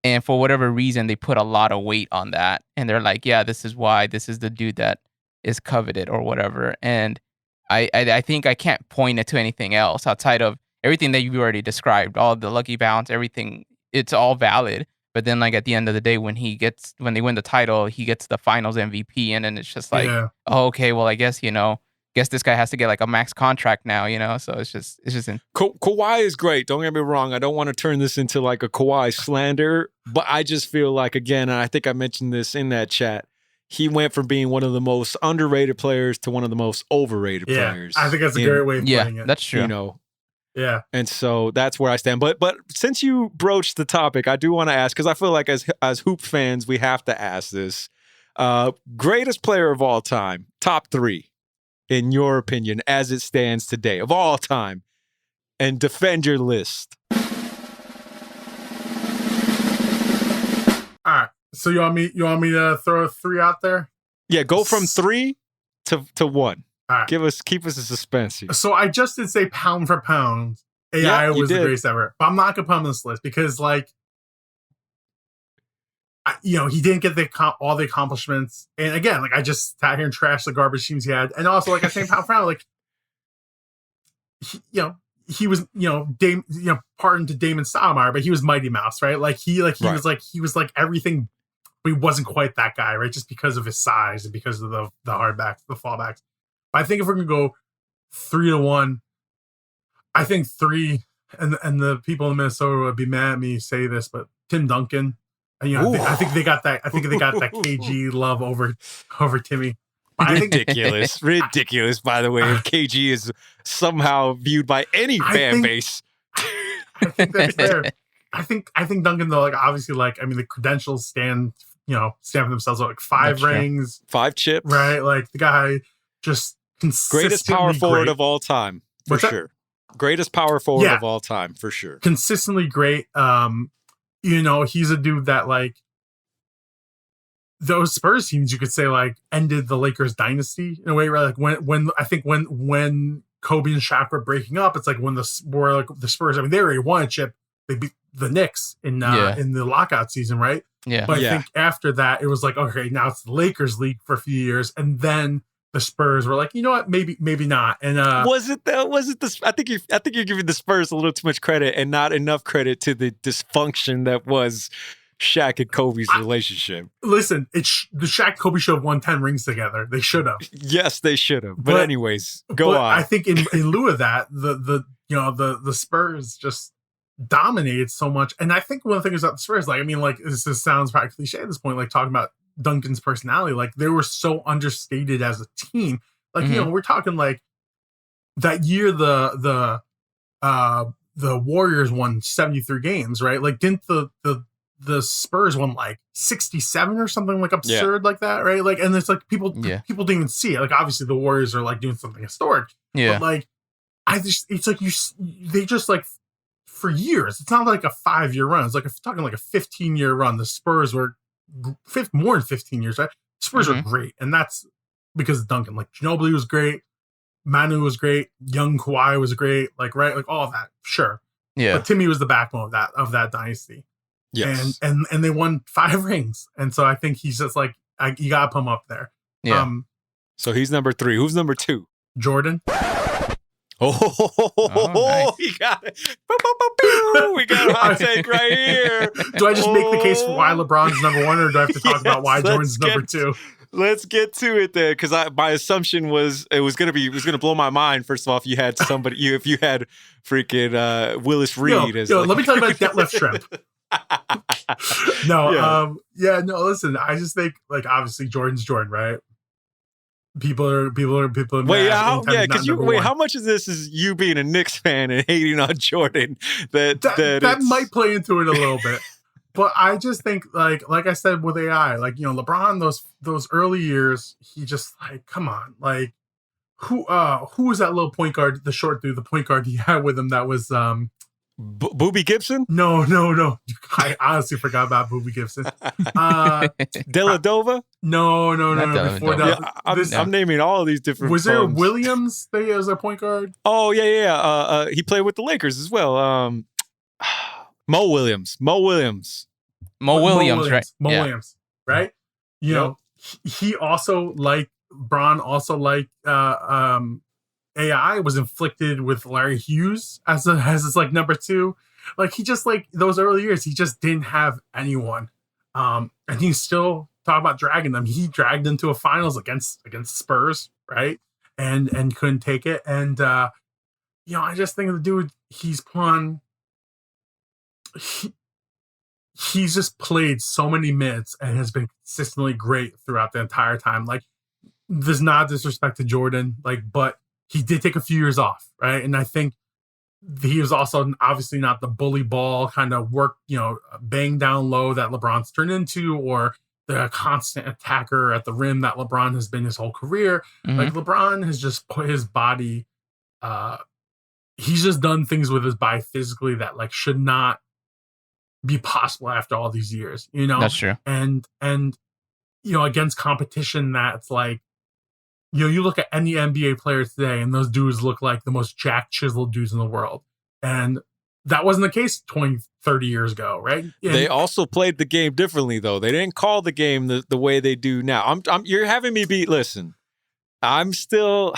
And for whatever reason, they put a lot of weight on that. And they're like, yeah, this is why this is the dude that is coveted or whatever. And I think I can't point it to anything else outside of everything that you've already described, all the lucky bounce, everything. It's all valid. But then like at the end of the day, when they win the title, he gets the Finals MVP. And then it's just like, oh, okay, well, I guess, guess this guy has to get like a max contract now, so it's just Kawhi is great. Don't get me wrong. I don't want to turn this into like a Kawhi slander, but I just feel like, again, and I think I mentioned this in that chat, he went from being one of the most underrated players to one of the most overrated players. I think that's a great way of putting it. That's true. Yeah. And so that's where I stand. But since you broached the topic, I do want to ask, because I feel like as hoop fans, we have to ask this. Greatest player of all time, top 3. In your opinion, as it stands today, of all time, and defend your list. All right. So you want me to throw 3 out there? Yeah, go from 3 to 1. All right. Keep us in suspense here. So I just did say pound for pound, AI was the greatest ever, but I'm not gonna put him on this list because like, he didn't get all the accomplishments. And again, like I just sat here and trashed the garbage teams he had. And also like I think pound for pound, like, he was, pardon to Damon Stoudemire, but he was Mighty Mouse, right? Like he was like everything, but he wasn't quite that guy, right? Just because of his size and because of the hardbacks, the fallbacks. But I think if we're gonna go 3-1, I think 3, and the people in Minnesota would be mad at me say this, but Tim Duncan. I think they got that. I think they got that KG love over Timmy. Ridiculous. By the way, if KG is somehow viewed by any fan base. I think that's fair. I think Duncan though, like obviously, like I mean, the credentials stand for themselves. Like 5 rings, 5 chips, right? Like the guy just consistently greatest power forward great. Of all time for sure. Greatest power forward of all time for sure. Consistently great. He's a dude that like those Spurs teams, you could say like ended the Lakers dynasty in a way, right? Like when Kobe and Shaq were breaking up, it's like when the Spurs, I mean, they already won a chip. They beat the Knicks in the lockout season, right? Yeah. But I think after that, it was like, okay, now it's the Lakers league for a few years. And then the Spurs were like, you know what, maybe not. And was it this? I think you're giving the Spurs a little too much credit and not enough credit to the dysfunction that was Shaq and Kobe's relationship. Listen, the Shaq Kobe should have won 10 rings together. They should have. Yes, they should have. But anyways, go on. I think in lieu of that, the Spurs just dominated so much. And I think one of the things about the Spurs, like, I mean, like this sounds probably cliche at this point, like talking about Duncan's personality, like they were so understated as a team. Like, we're talking like that year the Warriors won 73 games, right? Like didn't the the Spurs won like 67 or something like absurd like that, right? Like, and it's like people didn't even see it. Like, obviously the Warriors are like doing something historic. Yeah. But like, it's like they just like for years. It's not like a 5-year run. It's like talking like a 15-year run. The Spurs were more than 15 years, right? Spurs are great, and that's because of Duncan. Like Ginobili was great, Manu was great, young Kawhi was great, like right, like all of that, sure. Yeah. But Timmy was the backbone of that dynasty. Yes. And they won 5 rings, and so I think he's just like you gotta put him up there. Yeah. So he's number 3. Who's number 2? Jordan. Nice. We got it. We got a hot take right here. Do I just make the case for why LeBron's number 1, or do I have to talk about why Jordan's number 2? Let's get to it then, because my assumption was it was gonna blow my mind. First of all, if you had freaking Willis Reed as let me tell you about Detlef Schrempf. Listen, I just think like obviously Jordan's Jordan, right? People are wait, how much of this is you being a Knicks fan and hating on Jordan? That might play into it a little bit. But I just think like I said with AI, like, you know, LeBron, those early years, he just like, come on, like who was that little point guard, the short dude, the point guard he had with him that was Boobie Gibson? No. I honestly forgot about Boobie Gibson. Deladova? No. Before that, I'm naming all of these different. Was there Williams as a point guard? Oh yeah. He played with the Lakers as well. Mo Williams, right? Williams, right? You know, he also like Bron, also like AI was inflicted with Larry Hughes as his like number 2. Like he just like those early years, he just didn't have anyone. And he still talk about dragging them. He dragged them to a finals against Spurs, right? And couldn't take it. And I just think of the dude, he's just played so many minutes and has been consistently great throughout the entire time. Like, there's not disrespect to Jordan, like, but he did take a few years off, right? And I think he was also obviously not the bully ball kind of work, bang down low that LeBron's turned into, or the constant attacker at the rim that LeBron has been his whole career. Like, LeBron has just put his body, he's just done things with his body physically that like should not be possible after all these years, That's true. And against competition that's like, you look at any NBA player today and those dudes look like the most jacked, chiseled dudes in the world. And that wasn't the case 20, 30 years ago, right? And they also played the game differently, though. They didn't call the game the way they do now. You're having me listen, I'm still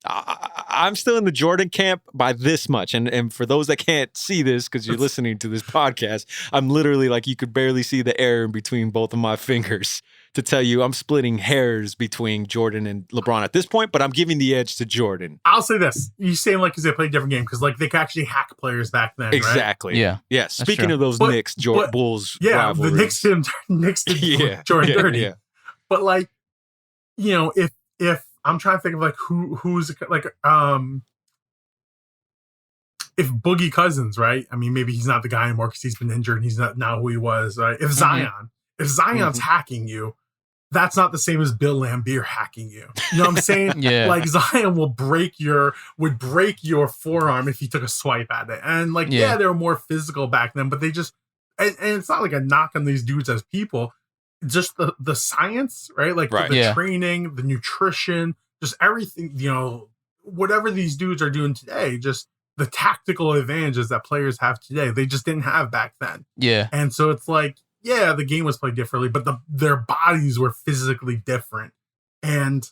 in the Jordan camp by this much. And for those that can't see this because you're listening to this podcast, I'm literally like, you could barely see the air in between both of my fingers to tell you I'm splitting hairs between Jordan and LeBron at this point, but I'm giving the edge to Jordan. I'll say this. You saying like because they played different game, because like they could actually hack players back then, exactly. Right? Yeah. Speaking of those Knicks, Bulls rivalries. The Knicks did Jordan dirty. Yeah. But like, if I'm trying to think of like who's like if Boogie Cousins, right? I mean, maybe he's not the guy anymore because he's been injured and he's not now who he was, right? If Zion's hacking you, that's not the same as Bill Laimbeer hacking you. You know what I'm saying? Yeah. Like Zion would break your forearm if he took a swipe at it. And like, they were more physical back then, but they just, and it's not like a knock on these dudes as people, just the science, right? Like the training, the nutrition, just everything, whatever these dudes are doing today, just the tactical advantages that players have today, they just didn't have back then. Yeah. And so it's like, the game was played differently, but their bodies were physically different. And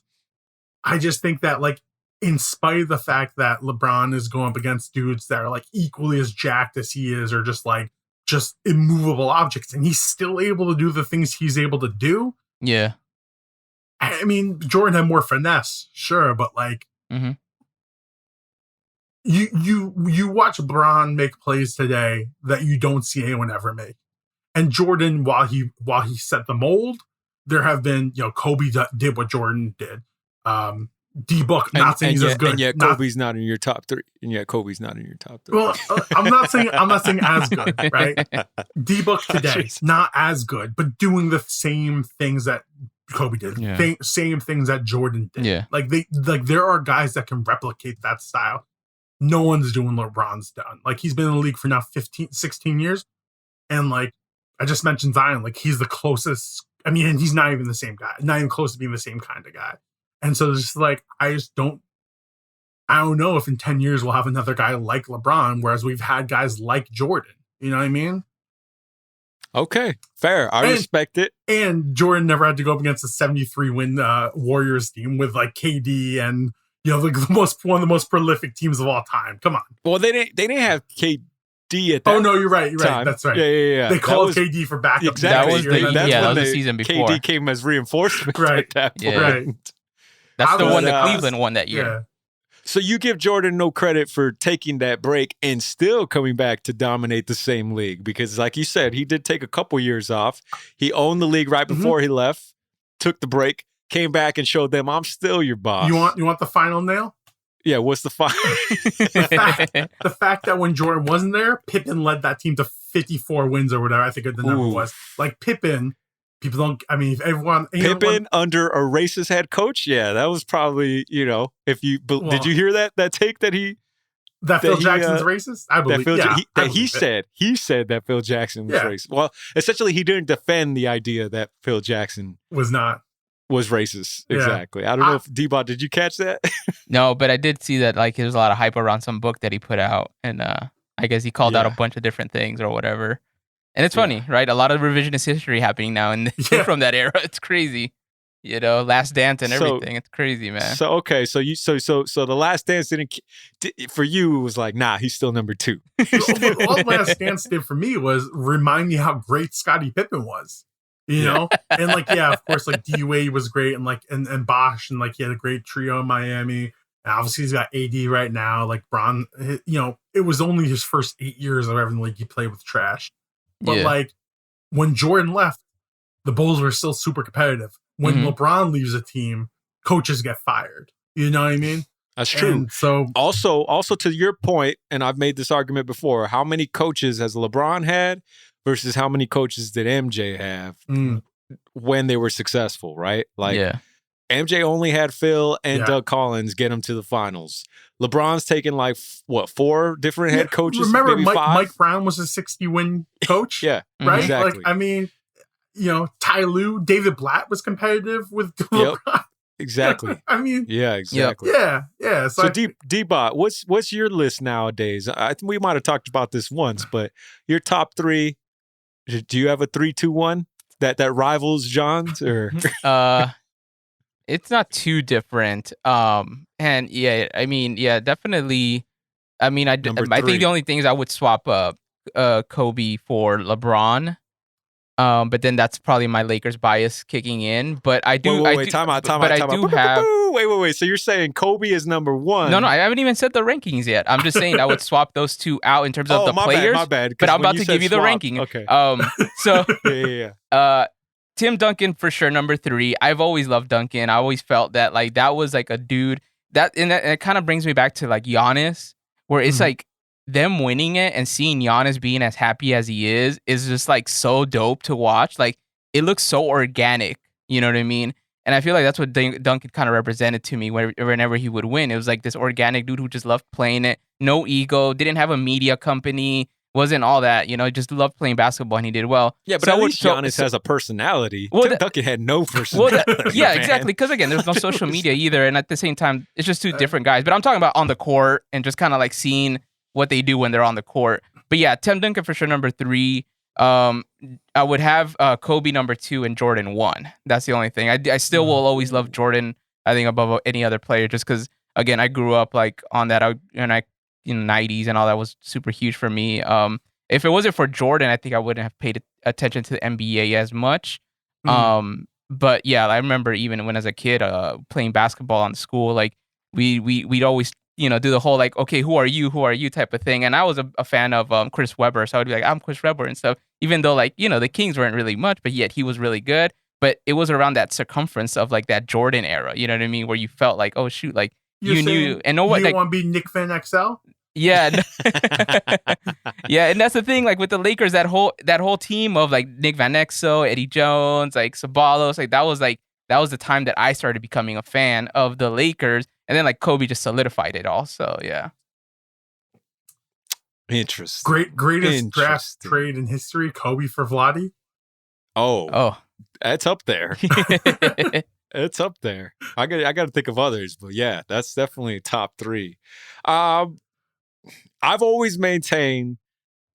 I just think that, like, in spite of the fact that LeBron is going up against dudes that are like equally as jacked as he is, or just immovable objects, and he's still able to do the things he's able to do. Yeah. I mean, Jordan had more finesse, sure, but like, you watch LeBron make plays today that you don't see anyone ever make. And Jordan, while he set the mold, there have been, Kobe did what Jordan did. D-Book, not saying he's as good. And yet Kobe's not in your top 3. And yet Kobe's not in your top 3. Well, I'm not saying as good, right? D-Book today, not as good, but doing the same things that Kobe did, same things that Jordan did. Yeah. Like there are guys that can replicate that style. No one's doing LeBron's done. Like, he's been in the league for now 16 years. And like I just mentioned Zion, like he's the closest. I mean, and he's not even the same guy, not even close to being the same kind of guy. And so it's just like, I don't know if in 10 years we'll have another guy like LeBron, whereas we've had guys like Jordan. You know what I mean? Okay, fair. I respect it. And Jordan never had to go up against a 73-win Warriors team with like KD and, you know, like one of the most prolific teams of all time. Come on. Well, they didn't have KD at that. Oh no, you're right. Time. That's right. Yeah. They called KD for backup. Exactly. That was the season before. KD came as reinforcement. Right. At that point. Right. That's the one that Cleveland won that year. Yeah. So you give Jordan no credit for taking that break and still coming back to dominate the same league, because like you said, he did take a couple years off. He owned the league right before he left, took the break, came back and showed them, I'm still your boss. You want the final nail? Yeah, what's the final? the fact that when Jordan wasn't there, Pippen led that team to 54 wins or whatever. I think the number was. Like Pippen, people don't. I mean, if everyone Pippen under a racist head coach, yeah, that was probably, you know, if you did you hear that take that Phil Jackson's racist? I believe he said that Phil Jackson was racist. Well, essentially, he didn't defend the idea that Phil Jackson was racist. Exactly. I don't know if D-Bot, did you catch that? No, but I did see that like there was a lot of hype around some book that he put out, and I guess he called out a bunch of different things or whatever. And it's funny, right? A lot of revisionist history happening now and from that era. It's crazy. You know, Last Dance and everything. It's crazy, man. So okay, so the Last Dance didn't for you. It was like, nah, he's still number 2. All Last Dance did for me was remind me how great Scottie Pippen was. You know, and like of course, like D Wade was great, and like and Bosh, and like he had a great trio in Miami. And obviously, he's got AD right now. Like Bron, you know, it was only his first 8 years of ever in the league he played with trash. But like when Jordan left, the Bulls were still super competitive. When LeBron leaves a team, coaches get fired. You know what I mean? That's true. And so also to your point, and I've made this argument before, how many coaches has LeBron had versus how many coaches did MJ have when they were successful, right? Like MJ only had Phil and Doug Collins get him to the finals. LeBron's taken like 4 different head coaches. Remember, maybe 5? Mike Brown was a 60-win coach. Right? Exactly. Like, I mean, you know, Ty Lue, David Blatt was competitive with LeBron. Exactly. I mean, exactly. Yeah. So D-Bot, what's your list nowadays? I think we might have talked about this once, but your top 3. Do you have a 3-2-1 that rivals John's or? It's not too different. And I mean, definitely. I mean, I think the only thing is I would swap Kobe for LeBron. But then that's probably my Lakers bias kicking in. But I do. Wait, time out. Wait. So you're saying Kobe is number 1? No, I haven't even said the rankings yet. I'm just saying I would swap those 2 out in terms of the players. My bad. But I'm about to give you the ranking. Okay. So Tim Duncan for sure, number 3. I've always loved Duncan. I always felt that like that was like a dude and it kind of brings me back to like Giannis, where it's like them winning it and seeing Giannis being as happy as he is just like so dope to watch. Like it looks so organic, you know what I mean? And I feel like that's what Duncan kind of represented to me whenever he would win. It was like this organic dude who just loved playing it. No ego, didn't have a media company, wasn't all that, you know, just loved playing basketball and he did well. Yeah, but at least Giannis has a personality. Tim Duncan had no personality. Exactly. Because again, there's no social media either. And at the same time, it's just 2 different guys. But I'm talking about on the court and just kind of like seeing what they do when they're on the court. But yeah, Tim Duncan for sure, number 3. I would have Kobe number 2 and Jordan 1. That's the only thing. I still will always love Jordan, I think, above any other player, just because, again, I grew up like on that, in the 90s and all that was super huge for me. If it wasn't for Jordan, I think I wouldn't have paid attention to the NBA as much. But yeah, I remember even when as a kid playing basketball on school, like we'd always, you know, do the whole like, okay, who are you type of thing. And I was a fan of Chris Webber, so I'd be like, I'm Chris Webber and stuff, even though like, you know, the Kings weren't really much, but yet he was really good. but it was around that circumference of like that Jordan era. You know what I mean? Where you felt like, oh shoot, like you knew, and no one you like, want to be Nick Van XL? yeah, yeah, and that's the thing. Like with the Lakers, that whole team of like Nick Van Exel, Eddie Jones, like Sabalos, like that was the time that I started becoming a fan of the Lakers, and then like Kobe just solidified it all. So yeah, Interesting. Greatest draft trade in history: Kobe for Vlade. Oh, that's up there. It's up there. I got to think of others, but yeah, that's definitely top 3. I've always maintained,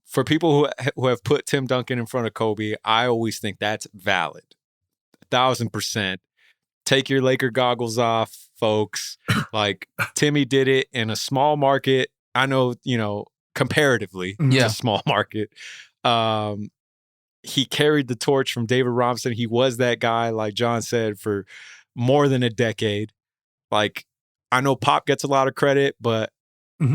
for people who have put Tim Duncan in front of Kobe, I always think that's valid. 1,000%. Take your Laker goggles off, folks. Like, Timmy did it in a small market. I know, comparatively, it's a small market. He carried the torch from David Robinson. He was that guy, like John said, for more than a decade. Like, I know Pop gets a lot of credit, but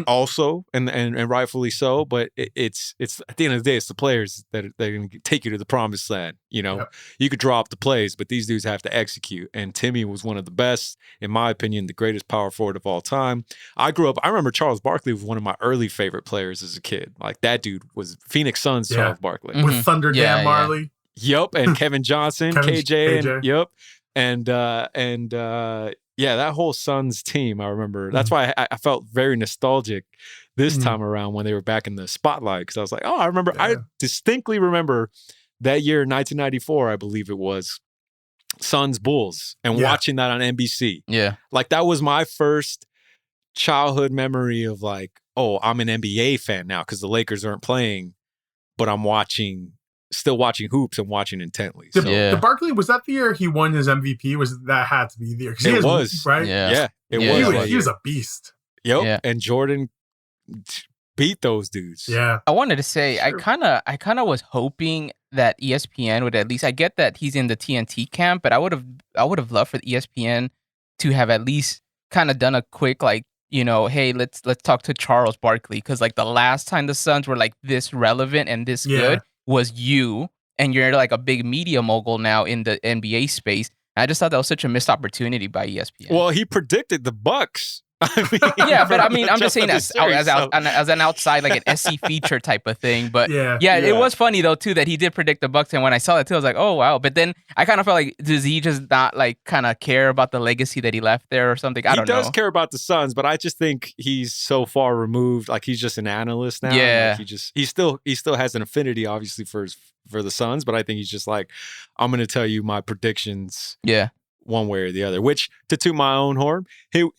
also, and rightfully so, but it's at the end of the day, it's the players that are going to take you to the promised land. You could draw up the plays, but these dudes have to execute. And Timmy was one of the best, in my opinion, the greatest power forward of all time. I remember Charles Barkley was one of my early favorite players as a kid. Like, that dude was Phoenix Suns Charles Barkley. With Thunder Dan Marley. Yep, and Kevin Johnson, KJ. And, yep. Yeah, that whole Suns team, I remember. That's why I felt very nostalgic this time around when they were back in the spotlight, because I was like, oh, I distinctly remember that year, 1994, I believe it was, Suns Bulls, and watching that on NBC. Yeah. Like, that was my first childhood memory of like, oh, I'm an NBA fan now because the Lakers aren't playing, but I'm still watching hoops and watching intently. The Barkley, was that the year he won his MVP? That had to be the year? It was, right? Yeah, it was. He was a beast. Yep, yeah. And Jordan beat those dudes. Yeah. I wanted to say, I kind of was hoping that ESPN would at least. I get that he's in the TNT camp, but I would have loved for ESPN to have at least kind of done a quick like, hey, let's talk to Charles Barkley, because like the last time the Suns were like this relevant and this good was you, and you're like a big media mogul now in the NBA space. I just thought that was such a missed opportunity by ESPN. Well, he predicted the Bucks. Yeah, but I mean, I'm just saying as an outside, like an SC feature type of thing. But yeah, it was funny though too that he did predict the Bucks, and when I saw that too, I was like, oh wow. But then I kind of felt like, does he just not like kind of care about the legacy that he left there or something? I don't know. He does care about the Suns, but I just think he's so far removed. Like, he's just an analyst now. Yeah, like he still has an affinity, obviously, for the Suns, but I think he's just like, I'm going to tell you my predictions. Yeah. One way or the other, which, to toot my own horn,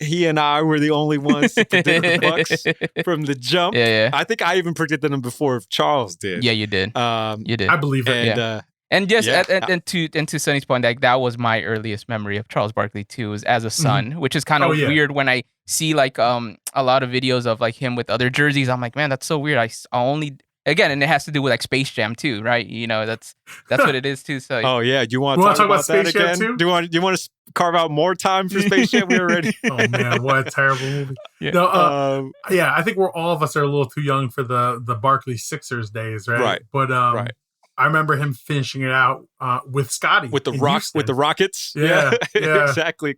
he and I were the only ones to predict the Bucks from the jump. Yeah. I think I even predicted them before Charles did. Yeah, you did. You did. I believe it. And to Sonny's point, like that was my earliest memory of Charles Barkley too, was as a son, which is kind of weird when I see like a lot of videos of like him with other jerseys. I'm like, man, that's so weird. I only. Again, and it has to do with like Space Jam too, right? That's what it is too. So, oh yeah, do you want to talk about that Space again? Too? Do you want to carve out more time for Space Jam? We already. Oh man, what a terrible movie! No, I think all of us are a little too young for the Barkley Sixers days, right? Right. But I remember him finishing it out with Scotty with the Rockets. Yeah, exactly.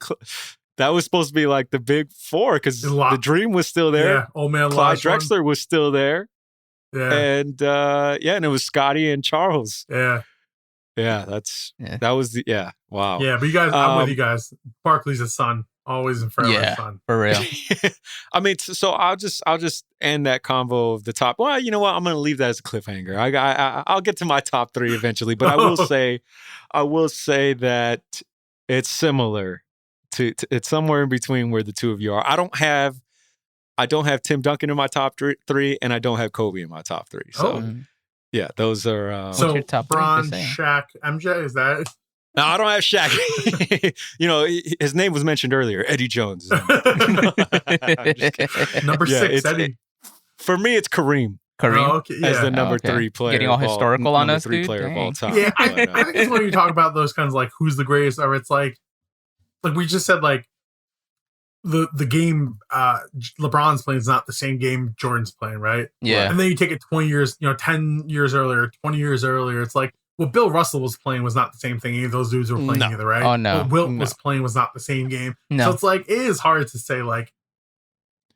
That was supposed to be like the big four because the Dream was still there. Yeah, old man Clyde Drexler was still there. Yeah. And and it was Scotty and Charles. Yeah. Yeah, that was wow. Yeah, but you guys, I'm with you guys. Barkley's a son, always and forever a son. For real. I mean, so I'll just end that convo of the top. Well, you know what? I'm going to leave that as a cliffhanger. I'll get to my top 3 eventually, but I will say that it's similar to it's somewhere in between where the two of you are. I don't have Tim Duncan in my top 3, and I don't have Kobe in my top 3. So, yeah, those are. So, your top Bron, Shaq, MJ, is that? No, I don't have Shaq. His name was mentioned earlier. Eddie Jones. Number 6, Eddie. For me, it's Kareem. As the number 3 player. Getting all historical on us, dude. Player of all time. Yeah, I think it's when you talk about those kinds of like who's the greatest, or it's like we just said, like. The game LeBron's playing is not the same game Jordan's playing, right? Yeah. And then you take it 20 years, 10 years earlier, 20 years earlier. It's like what Bill Russell was playing was not the same thing any of those dudes were playing either, right? Oh, no. What Wilt was playing was not the same game. No. So it's like, it is hard to say, like,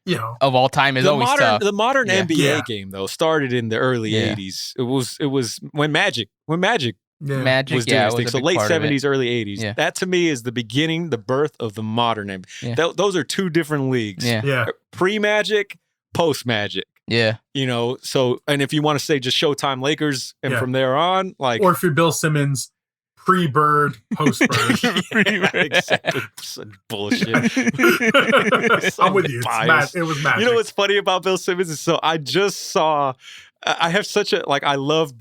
you know. Of all time is always tough. The modern NBA game, though, started in the early 80s. It was when Magic Magic, was doing this thing. was a So big late part of it. 70s, early 80s. Yeah. That to me is the beginning, the birth of the modern NBA. Yeah. Those are two different leagues. Yeah. Pre-Magic, post-Magic. Yeah. You know, so, and if you want to say just Showtime Lakers and from there on, like. Or if you're Bill Simmons, pre-Bird, post-Bird. Exactly. Bullshit. I'm with you. It was magic. You know what's funny about Bill Simmons is so I just saw. I have such a I love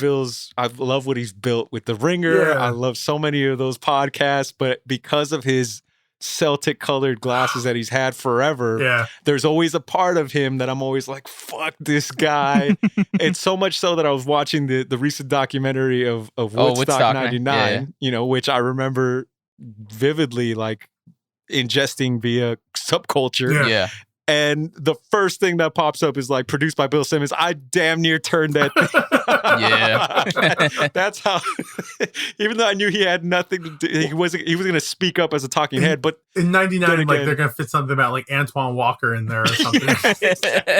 I love what he's built with The Ringer. Yeah. I love so many of those podcasts, but because of his Celtic colored glasses that he's had forever, there's always a part of him that I'm always like, fuck this guy. It's so much so that I was watching the recent documentary of Woodstock 99, you know, which I remember vividly like ingesting via subculture. Yeah. And the first thing that pops up is like produced by Bill Simmons. I damn near turned that thing. Yeah. That's how, even though I knew he had nothing to do, he was going to speak up as a talking head, but in 99, like they're going to fit something about like Antoine Walker in there or something.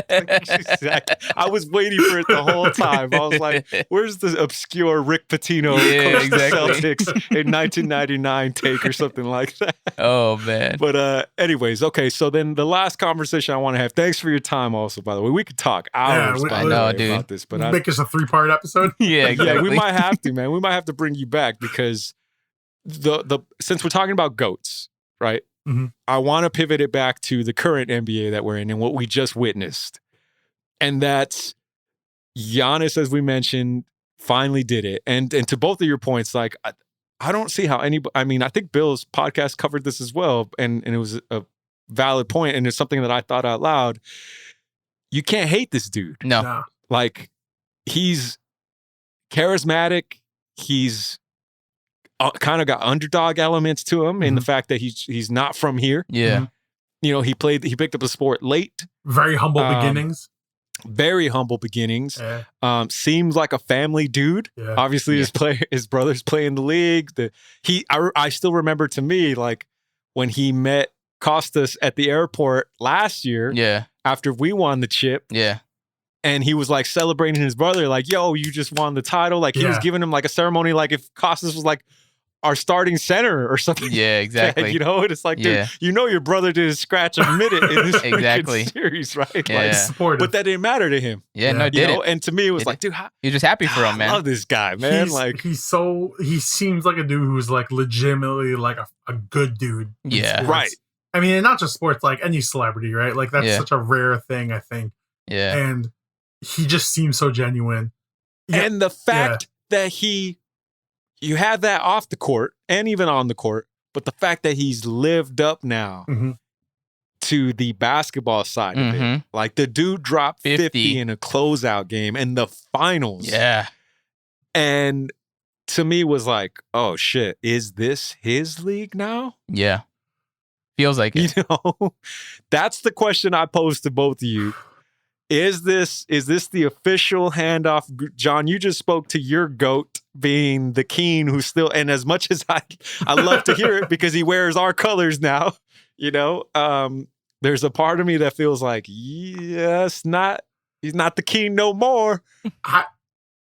Exactly. I was waiting for it the whole time. I was like, where's the obscure Rick Pitino coach the Celtics in 1999 take or something like that? Oh, man. But anyways, okay, so then the last conversation I want to have, thanks for your time also, by the way. We could talk hours about this, but make us a 3-part episode. Yeah, exactly. Yeah, we might have to, man. We might have to bring you back because the since we're talking about GOATs, right? Mm-hmm. I want to pivot it back to the current NBA that we're in and what we just witnessed. And that's Giannis, as we mentioned, finally did it. And to both of your points, like I don't see how anybody, I mean, I think Bill's podcast covered this as well, and it was a valid point, and it's something that I thought out loud. You can't hate this dude. No. Like, he's charismatic. He's kind of got underdog elements to him in the fact that he's not from here. Yeah. Mm-hmm. You know, he picked up the sport late. Very humble beginnings. Very humble beginnings. Yeah. Seems like a family dude. Yeah. Obviously, his brothers play in the league. I still remember, to me, like when he met Costas at the airport last year. Yeah. After we won the chip. Yeah. And he was like celebrating his brother, like, yo, you just won the title. Like, he was giving him like a ceremony, like if Costas was like our starting center or something. Yeah, exactly. You know, and it's like, dude, you know your brother didn't scratch a minute in this freaking series, right? Yeah. Like, but that didn't matter to him. Yeah, no, it didn't. And to me, it was like, dude, you're just happy for him, man. I love this guy, man. He seems like a dude who's like legitimately like a good dude. Yeah. Right. I mean, and not just sports, like any celebrity, right? Like that's such a rare thing, I think. Yeah. And he just seems so genuine. And the fact that you have that off the court and even on the court, but the fact that he's lived up now to the basketball side of it. Like the dude dropped 50 in a closeout game in the finals. Yeah. And to me was like, oh shit, is this his league now? Yeah. Feels like it. You know, that's the question I posed to both of you. Is this the official handoff? John, you just spoke to your GOAT being the Keen, who's still, and as much as I love to hear it because he wears our colors now, you know, there's a part of me that feels like, he's not the Keen no more.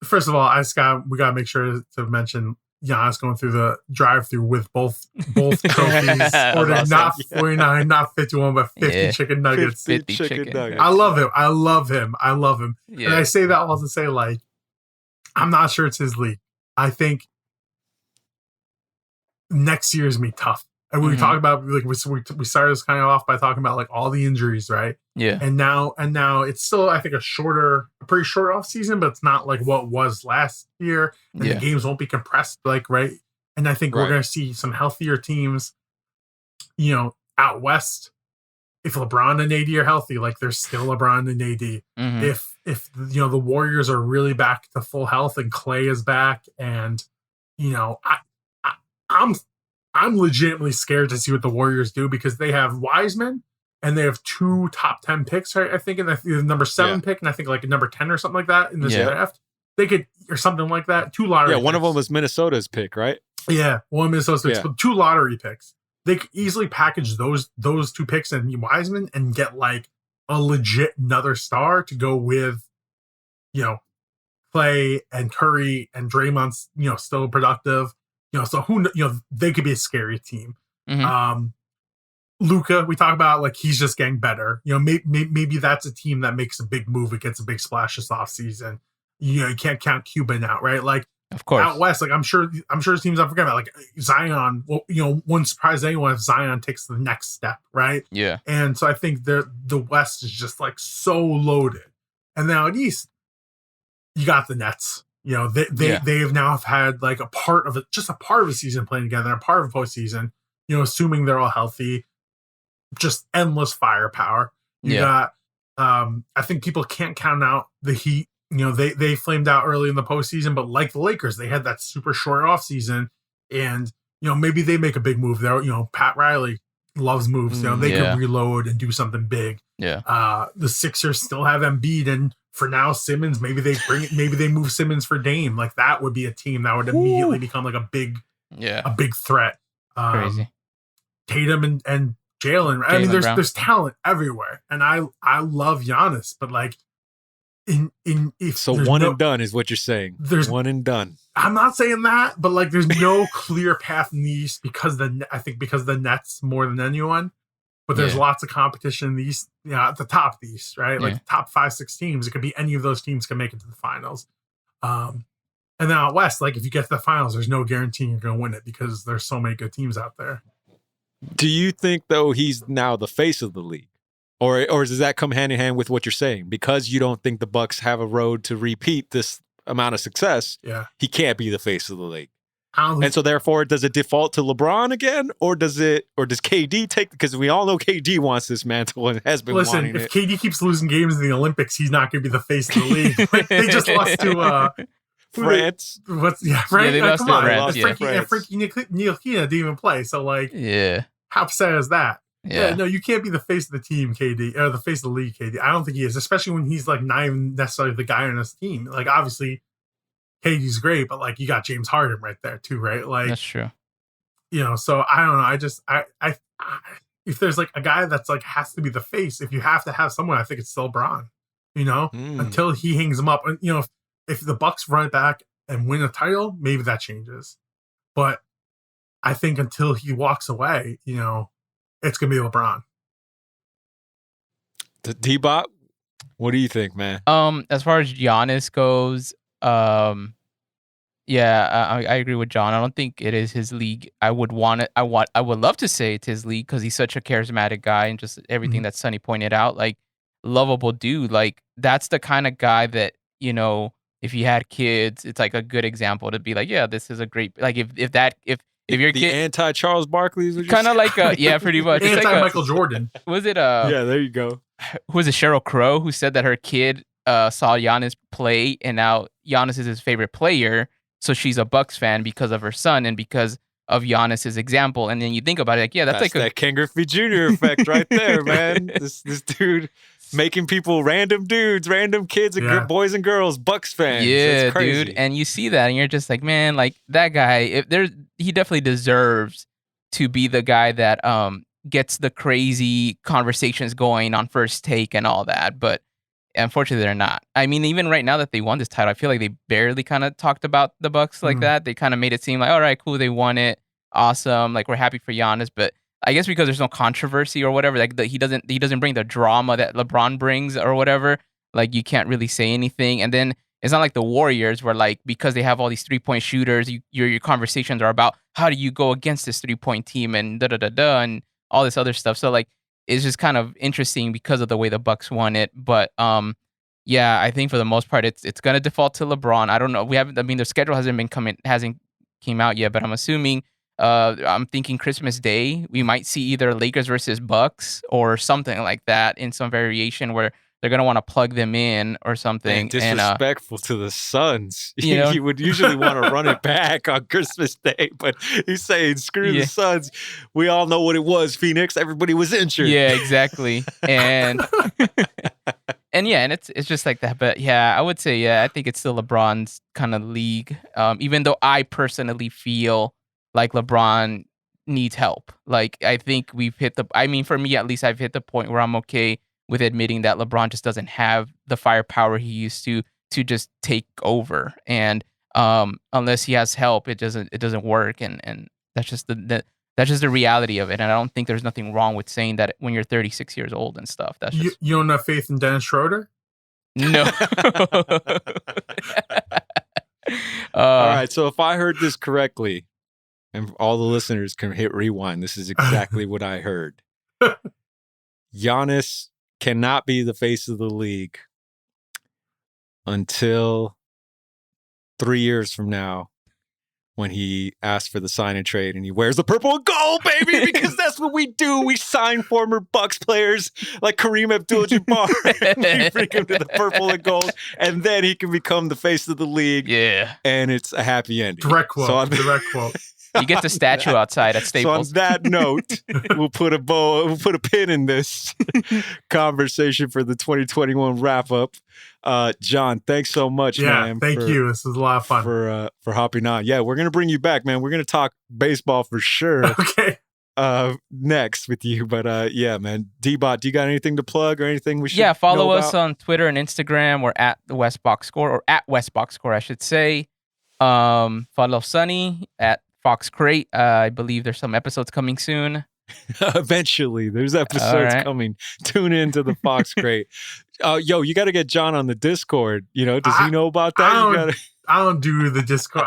First of all, we gotta make sure to mention Giannis going through the drive-through with both trophies. Ordered not 49, not 51, but 50 chicken nuggets. 50 chicken nuggets. I love him. Yeah. And I say that all to say, like, I'm not sure it's his league. I think next year is gonna be tough. And we talked about, like, we started this kind of off by talking about like all the injuries, right? Yeah. And now it's still, I think, a pretty short off season, but it's not like what was last year. And the games won't be compressed, like, right? And I think we're going to see some healthier teams, you know, out west. If LeBron and AD are healthy, like there's still LeBron and AD. If you know the Warriors are really back to full health and Clay is back, and you know, I'm legitimately scared to see what the Warriors do because they have Wiseman and they have 2 top 10 picks, right? I think in the number 7 pick and I think like number 10 or something like that in this draft. they could, or something like that. 2 lottery Yeah, one picks. of them was Minnesota's pick, right? Yeah, one Minnesota picks, Yeah. but 2 lottery picks. They could easily package those 2 picks and Wiseman and get like a legit another star to go with, Clay and Curry and Draymond's, still productive. So they could be a scary team. Mhm. Luka, we talk about like he's just getting better. Maybe that's a team that makes a big move. It gets a big splash this offseason. You can't count Cuban out, right? Like Of course. out west, like I'm sure teams I forget about, like Zion. Well, wouldn't surprise anyone if Zion takes the next step, right? Yeah. And so I think the West is just like so loaded. And now at East, you got the Nets. They have now had like a part of a season playing together, a part of a postseason. Assuming they're all healthy, just endless firepower. You got. I think people can't count out the Heat. They flamed out early in the postseason, but like the Lakers, they had that super short off season, and maybe they make a big move there. Pat Riley loves moves. They can reload and do something big. Yeah. The Sixers still have Embiid, and for now Simmons. Maybe they move Simmons for Dame. Like that would be a team that would immediately become like a big threat. Crazy. Tatum and Jalen. I mean, there's talent everywhere, and I love Giannis, but like one and done is what you're saying. There's one and done. I'm not saying that, but like there's no clear path in the East because the Nets more than anyone. But there's lots of competition in the East, at the top of the East, right? Like the top 5-6 teams. It could be any of those teams can make it to the finals. And then out West, like if you get to the finals, there's no guarantee you're going to win it because there's so many good teams out there. Do you think though he's now the face of the league? Or does that come hand in hand with what you're saying? Because you don't think the Bucks have a road to repeat this amount of success, he can't be the face of the league. And so therefore, does it default to LeBron again? Or does KD take, because we all know KD wants this mantle and has been wanting it. Listen, if KD keeps losing games in the Olympics, he's not going to be the face of the league. Like, they just lost to France. France? They lost to France. Frankie Ntilikina didn't even play. So like, how upset is that? Yeah, no, you can't be the face of the team, KD, or the face of the league, KD. I don't think he is, especially when he's like not even necessarily the guy on his team. Like obviously, KD's great, but like you got James Harden right there too, right? Like that's true. So I don't know. I if there's like a guy that's like has to be the face, if you have to have someone, I think it's still Bron. Until he hangs him up, and if the Bucks run it back and win a title, maybe that changes. But I think until he walks away, it's gonna be LeBron. The D-Bot, what do you think, man? As far as Giannis goes, I agree with John. I don't think it is his league. I would love to say it's his league because he's such a charismatic guy and just everything that Sonny pointed out, like lovable dude. Like that's the kind of guy that, if you had kids, it's like a good example to be like, yeah, this is a great, like if your the kid anti-Charles Barkley is kind of like pretty much anti-Michael Jordan. Was it yeah, there you go. Who was it, Sheryl Crow, who said that her kid saw Giannis play and now Giannis is his favorite player, so she's a Bucks fan because of her son and because of Giannis's example. And then you think about it, like, that's like that Ken Griffey Jr. effect right there, man. This dude making people random kids and boys and girls Bucks fans. Yeah, dude. And you see that and you're just like, man, like that guy, he definitely deserves to be the guy that gets the crazy conversations going on First Take and all that. But unfortunately, they're not. I mean, even right now that they won this title, I feel like they barely kind of talked about the Bucks like that. They kind of made it seem like, all right, cool, they won it, awesome, like we're happy for Giannis. But I guess because there's no controversy or whatever, like he doesn't bring the drama that LeBron brings or whatever. Like you can't really say anything. And then it's not like the Warriors where like because they have all these 3-point shooters, your conversations are about how do you go against this 3-point team and and all this other stuff. So like it's just kind of interesting because of the way the Bucks won it. But I think for the most part it's gonna default to LeBron. I don't know. The schedule hasn't came out yet, but I'm assuming I'm thinking Christmas Day we might see either Lakers versus Bucks or something like that in some variation where they're gonna want to plug them in or something. And disrespectful to the Suns. You would usually want to run it back on Christmas Day, but he's saying screw the Suns. We all know what it was, Phoenix. Everybody was injured. Yeah, exactly. And and it's just like that. But yeah, I would say I think it's still LeBron's kind of league. Even though I personally feel like LeBron needs help. Like I think for me at least, I've hit the point where I'm okay with admitting that LeBron just doesn't have the firepower he used to just take over. And unless he has help, it doesn't work. And that's just that's just the reality of it. And I don't think there's nothing wrong with saying that when you're 36 years old and stuff. That's just you don't have faith in Dennis Schroeder? no. All right. So if I heard this correctly, and all the listeners can hit rewind, this is exactly what I heard. Giannis cannot be the face of the league until 3 years from now, when he asks for the sign and trade and he wears the purple and gold, baby, because that's what we do. We sign former Bucks players like Kareem Abdul-Jabbar and we bring him to the purple and gold, and then he can become the face of the league. Yeah. And it's a happy ending. Direct quote. Direct quote. You get the statue outside at Staples. So on that note, we'll put a pin in this conversation for the 2021 wrap up. John, thanks so much, man. Thank you. This was a lot of fun. For hopping on. Yeah, we're gonna bring you back, man. We're gonna talk baseball for sure. Okay. Next with you. But yeah, man. D-Bot, do you got anything to plug or anything we should follow know us about? on Twitter and Instagram. We're at the West Box Score, or at West Box Score, I should say. Follow Sonny at Fox Crate. I believe there's some episodes coming soon. Eventually, there's episodes coming. Tune into the Fox Crate. Yo, you got to get John on the Discord. Does he know about that? I don't do the Discord.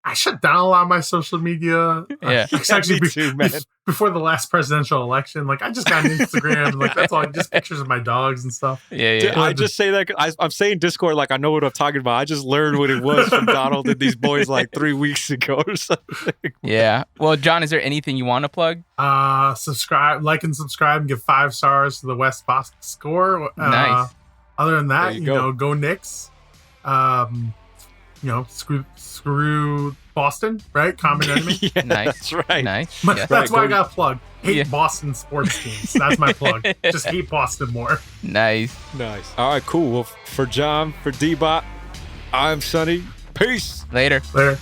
I shut down a lot of my social media. Yeah, actually, me too, man. Before the last presidential election, I just got an Instagram. That's all, just pictures of my dogs and stuff. Yeah. I just say that I'm saying Discord like I know what I'm talking about. I just learned what it was from Donald and these boys like 3 weeks ago or something. Yeah. Well, John, is there anything you want to plug? Subscribe, like, and subscribe, and give 5 stars to the West Box Score. Nice. Other than that, go Knicks. Screw Boston, right? Common enemy. Yeah, Nice. That's right. Nice. That's why I got a plug. Hate Yeah. Boston sports teams. That's my plug. Just hate Boston more. Nice. All right, cool. Well, for John, for D-Bot, I'm Sonny. Peace. Later. Later.